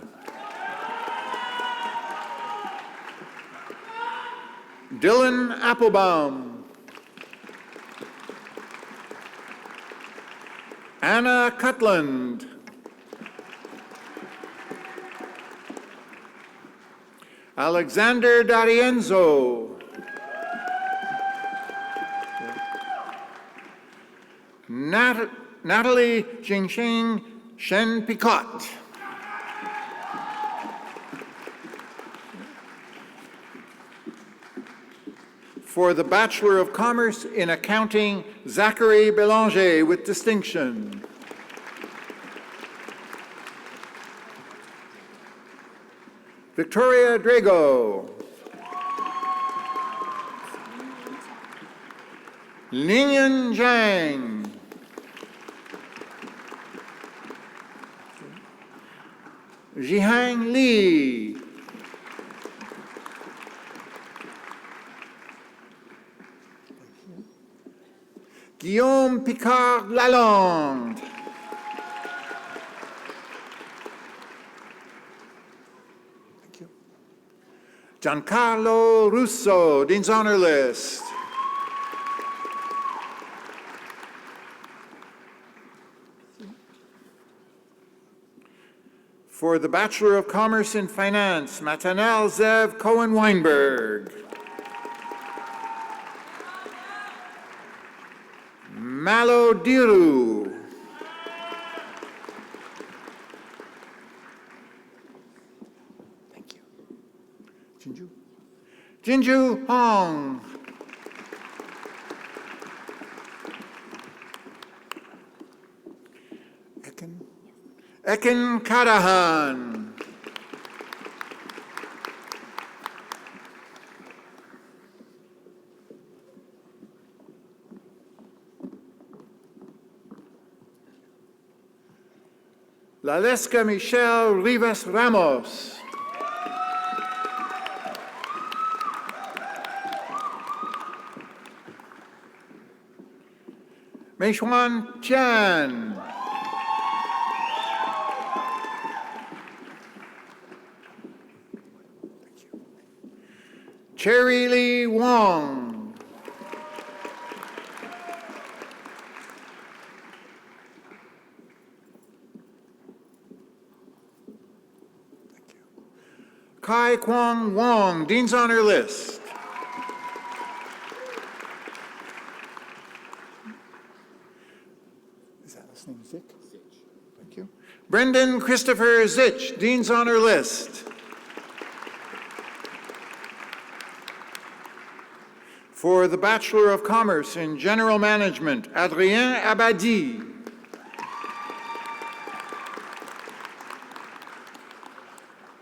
Dylan Applebaum. Anna Cutland. Alexander D'Arienzo. Natalie Jingxing Shen Picot. For the Bachelor of Commerce in Accounting, Zachary Belanger with distinction. Victoria Drago. Lingyan Zhang. Jihang Li. Guillaume Picard Lalonde. Thank you. Giancarlo Russo, Dean's Honor List. For the Bachelor of Commerce in Finance, Matanel Zev Cohen-Weinberg. Malo Diru. Thank you. Jinju. Jinju Hong. Ekin Karahan. Lalesca Michelle Rivas Ramos. Meishuan Tian. Cherry Lee Wong. Kai Kwong Wong, Dean's Honor List. Is that last name Zick? Thank you. Brendan Christopher Zitch, Dean's Honor List. For the Bachelor of Commerce in General Management, Adrien Abadi.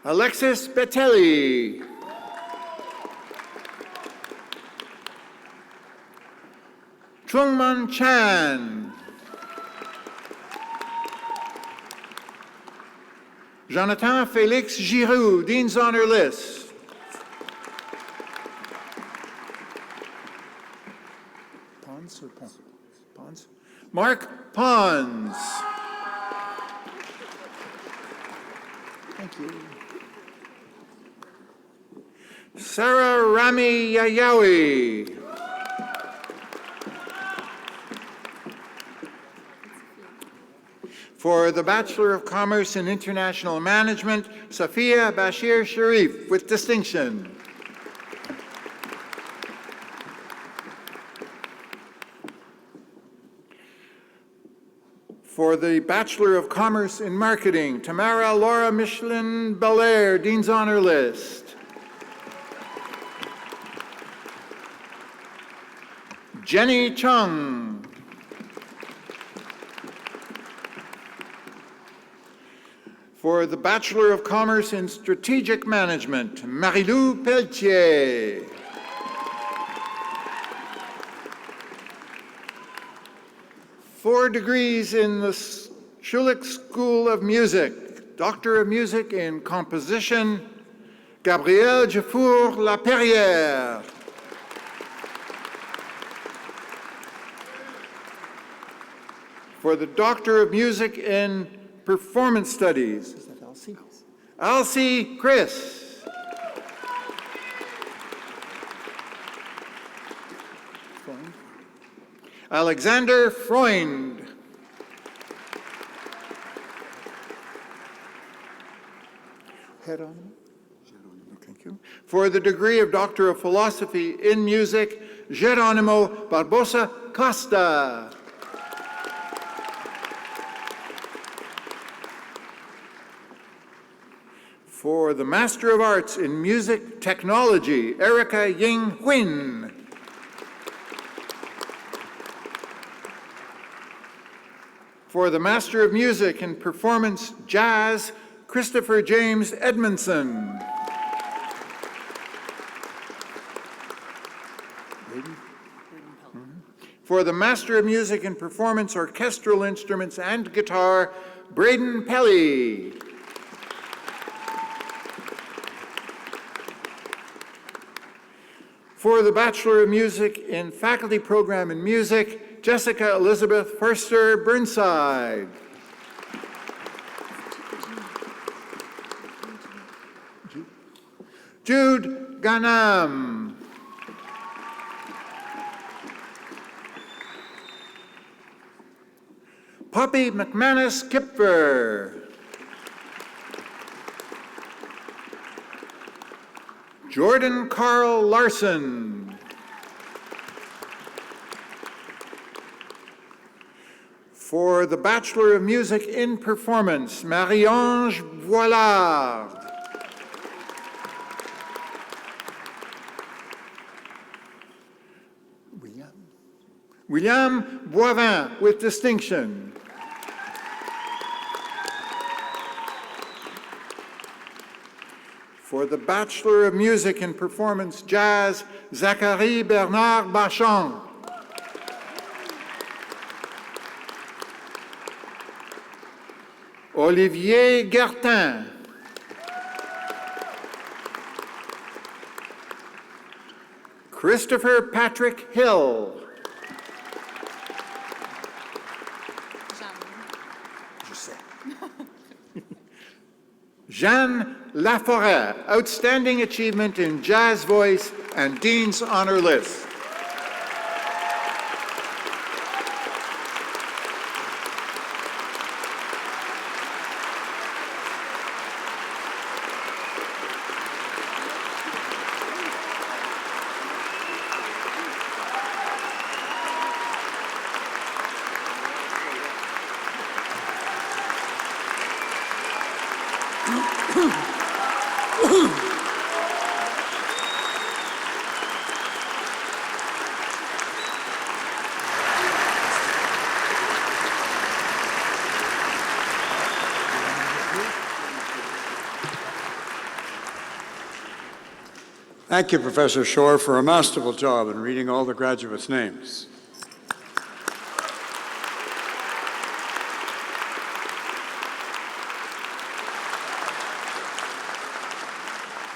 Alexis Betelli. Chungman Chan. Jonathan Félix Giroux, Dean's Honor List. Pons or Pons? Pons? Mark Pons. Thank you. Sarah Rami Yayawi. For the Bachelor of Commerce in International Management, Safia Bashir Sharif with distinction. For the Bachelor of Commerce in Marketing, Tamara Laura Michelin Belair, Dean's Honor List. Jenny Chung. For the Bachelor of Commerce in Strategic Management, Marie-Lou Pelletier. Four degrees in the Schulich School of Music, Doctor of Music in Composition, Gabrielle Jefour-Laperrière. For the Doctor of Music in Performance Studies, Alcy Chris. Alexander Freund. Head on. Thank you. For the degree of Doctor of Philosophy in Music, Geronimo Barbosa Costa. For the Master of Arts in Music Technology, Erica Ying Huyn. For the Master of Music in Performance Jazz, Christopher James Edmondson. For the Master of Music in Performance Orchestral Instruments and Guitar, Braden Pelly. For the Bachelor of Music in Faculty Program in Music, Jessica Elizabeth Forster Burnside. Jude Ganam. Poppy McManus Kipfer. Jordan Carl Larson. For the Bachelor of Music in Performance, Marie-Ange Voilard. William Boivin with distinction. For the Bachelor of Music in Performance Jazz, Zachary Bernard Bachand. Olivier Gertin. Christopher Patrick Hill. Jeanne Laforêt, Outstanding Achievement in Jazz Voice and Dean's Honor List. Thank you, Professor Shore, for a masterful job in reading all the graduates' names.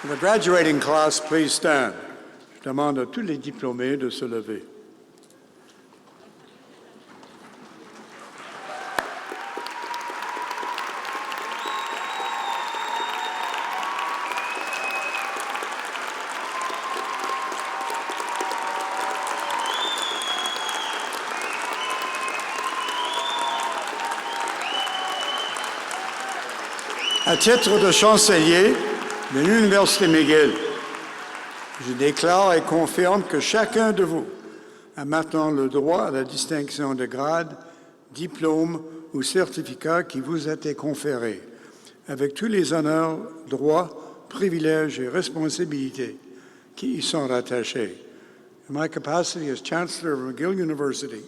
The graduating class, please stand. Je demande à tous les diplômés de se lever. À titre de chancelier de l'Université McGill, je déclare et confirme que chacun de vous a maintenant le droit à la distinction de grade, diplôme ou certificat qui vous a été conféré, avec tous les honneurs, droits, privilèges et responsabilités qui y sont rattachés. In my capacity as Chancellor of McGill University,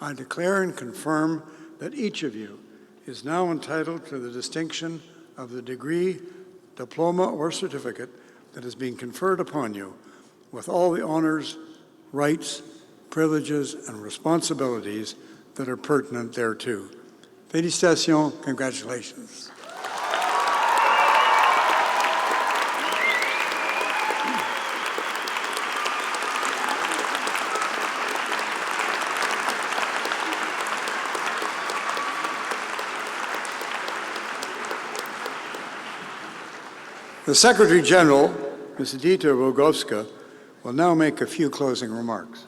I declare and confirm that each of you is now entitled to the distinction of the degree, diploma, or certificate that is being conferred upon you with all the honors, rights, privileges, and responsibilities that are pertinent thereto. Félicitations, congratulations. The Secretary General, Ms. Dita Rogowska, will now make a few closing remarks.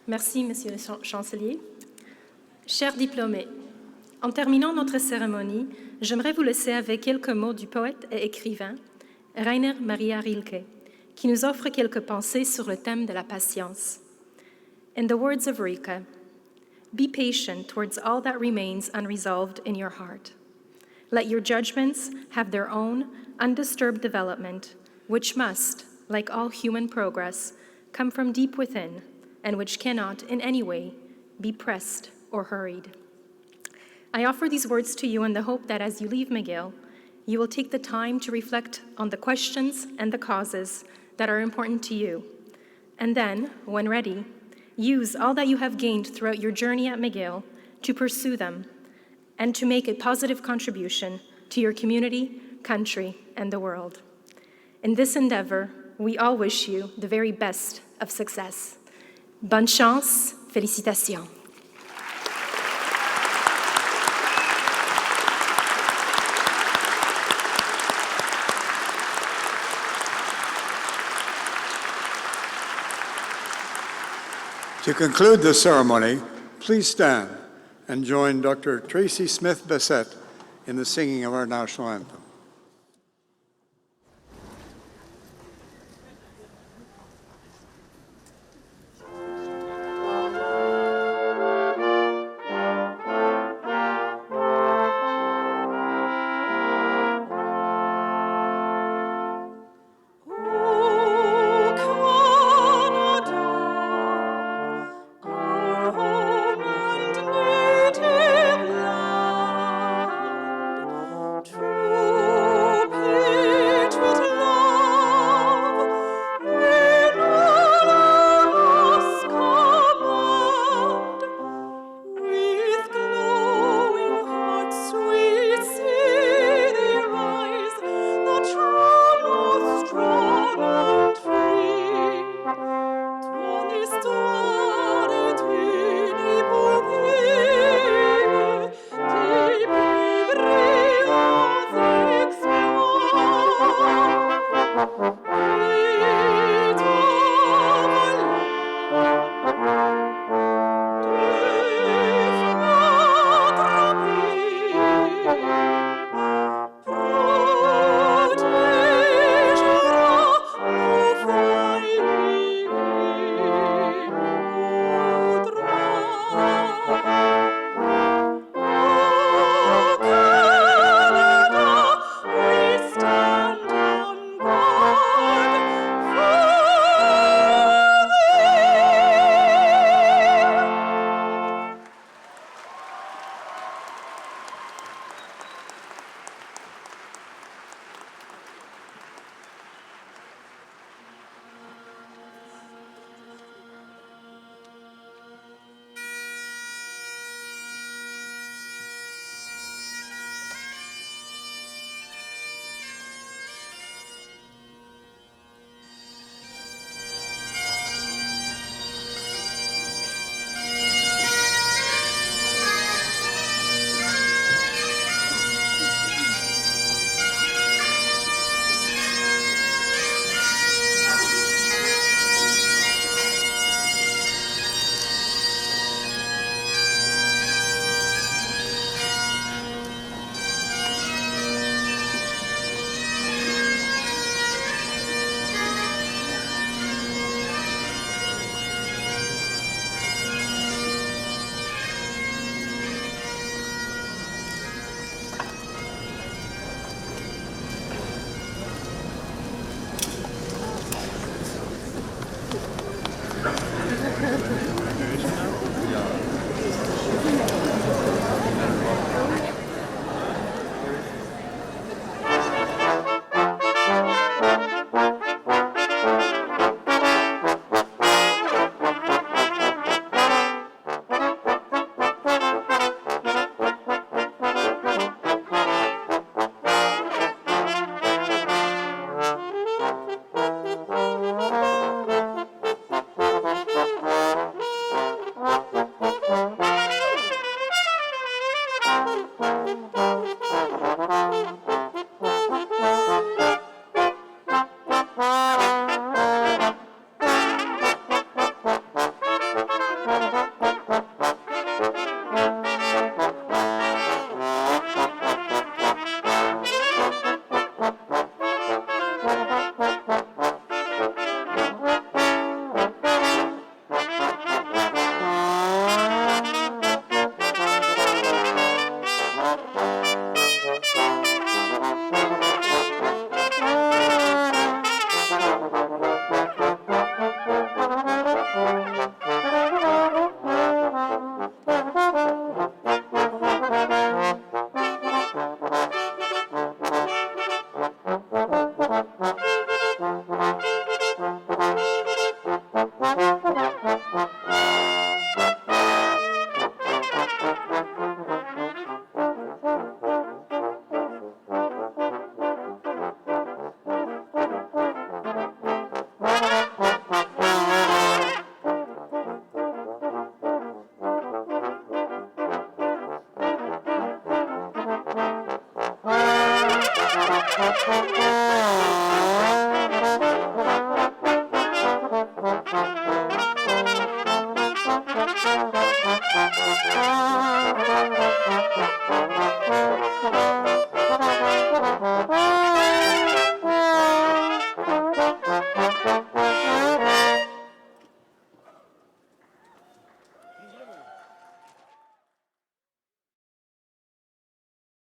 Merci, Monsieur le Chancelier. Chers diplômés, en terminant notre cérémonie, j'aimerais vous laisser avec quelques mots du poète et écrivain Rainer Maria Rilke, qui nous offre quelques pensées sur le thème de la patience. In the words of Rilke, be patient towards all that remains unresolved in your heart. Let your judgments have their own undisturbed development, which must, like all human progress, come from deep within, and which cannot in any way be pressed or hurried. I offer these words to you in the hope that as you leave McGill, you will take the time to reflect on the questions and the causes that are important to you, and then, when ready, use all that you have gained throughout your journey at McGill to pursue them and to make a positive contribution to your community, country, and the world. In this endeavor, we all wish you the very best of success. Bonne chance, félicitations. To conclude the ceremony, please stand and join Dr. Tracy Smith-Bassett in the singing of our national anthem. True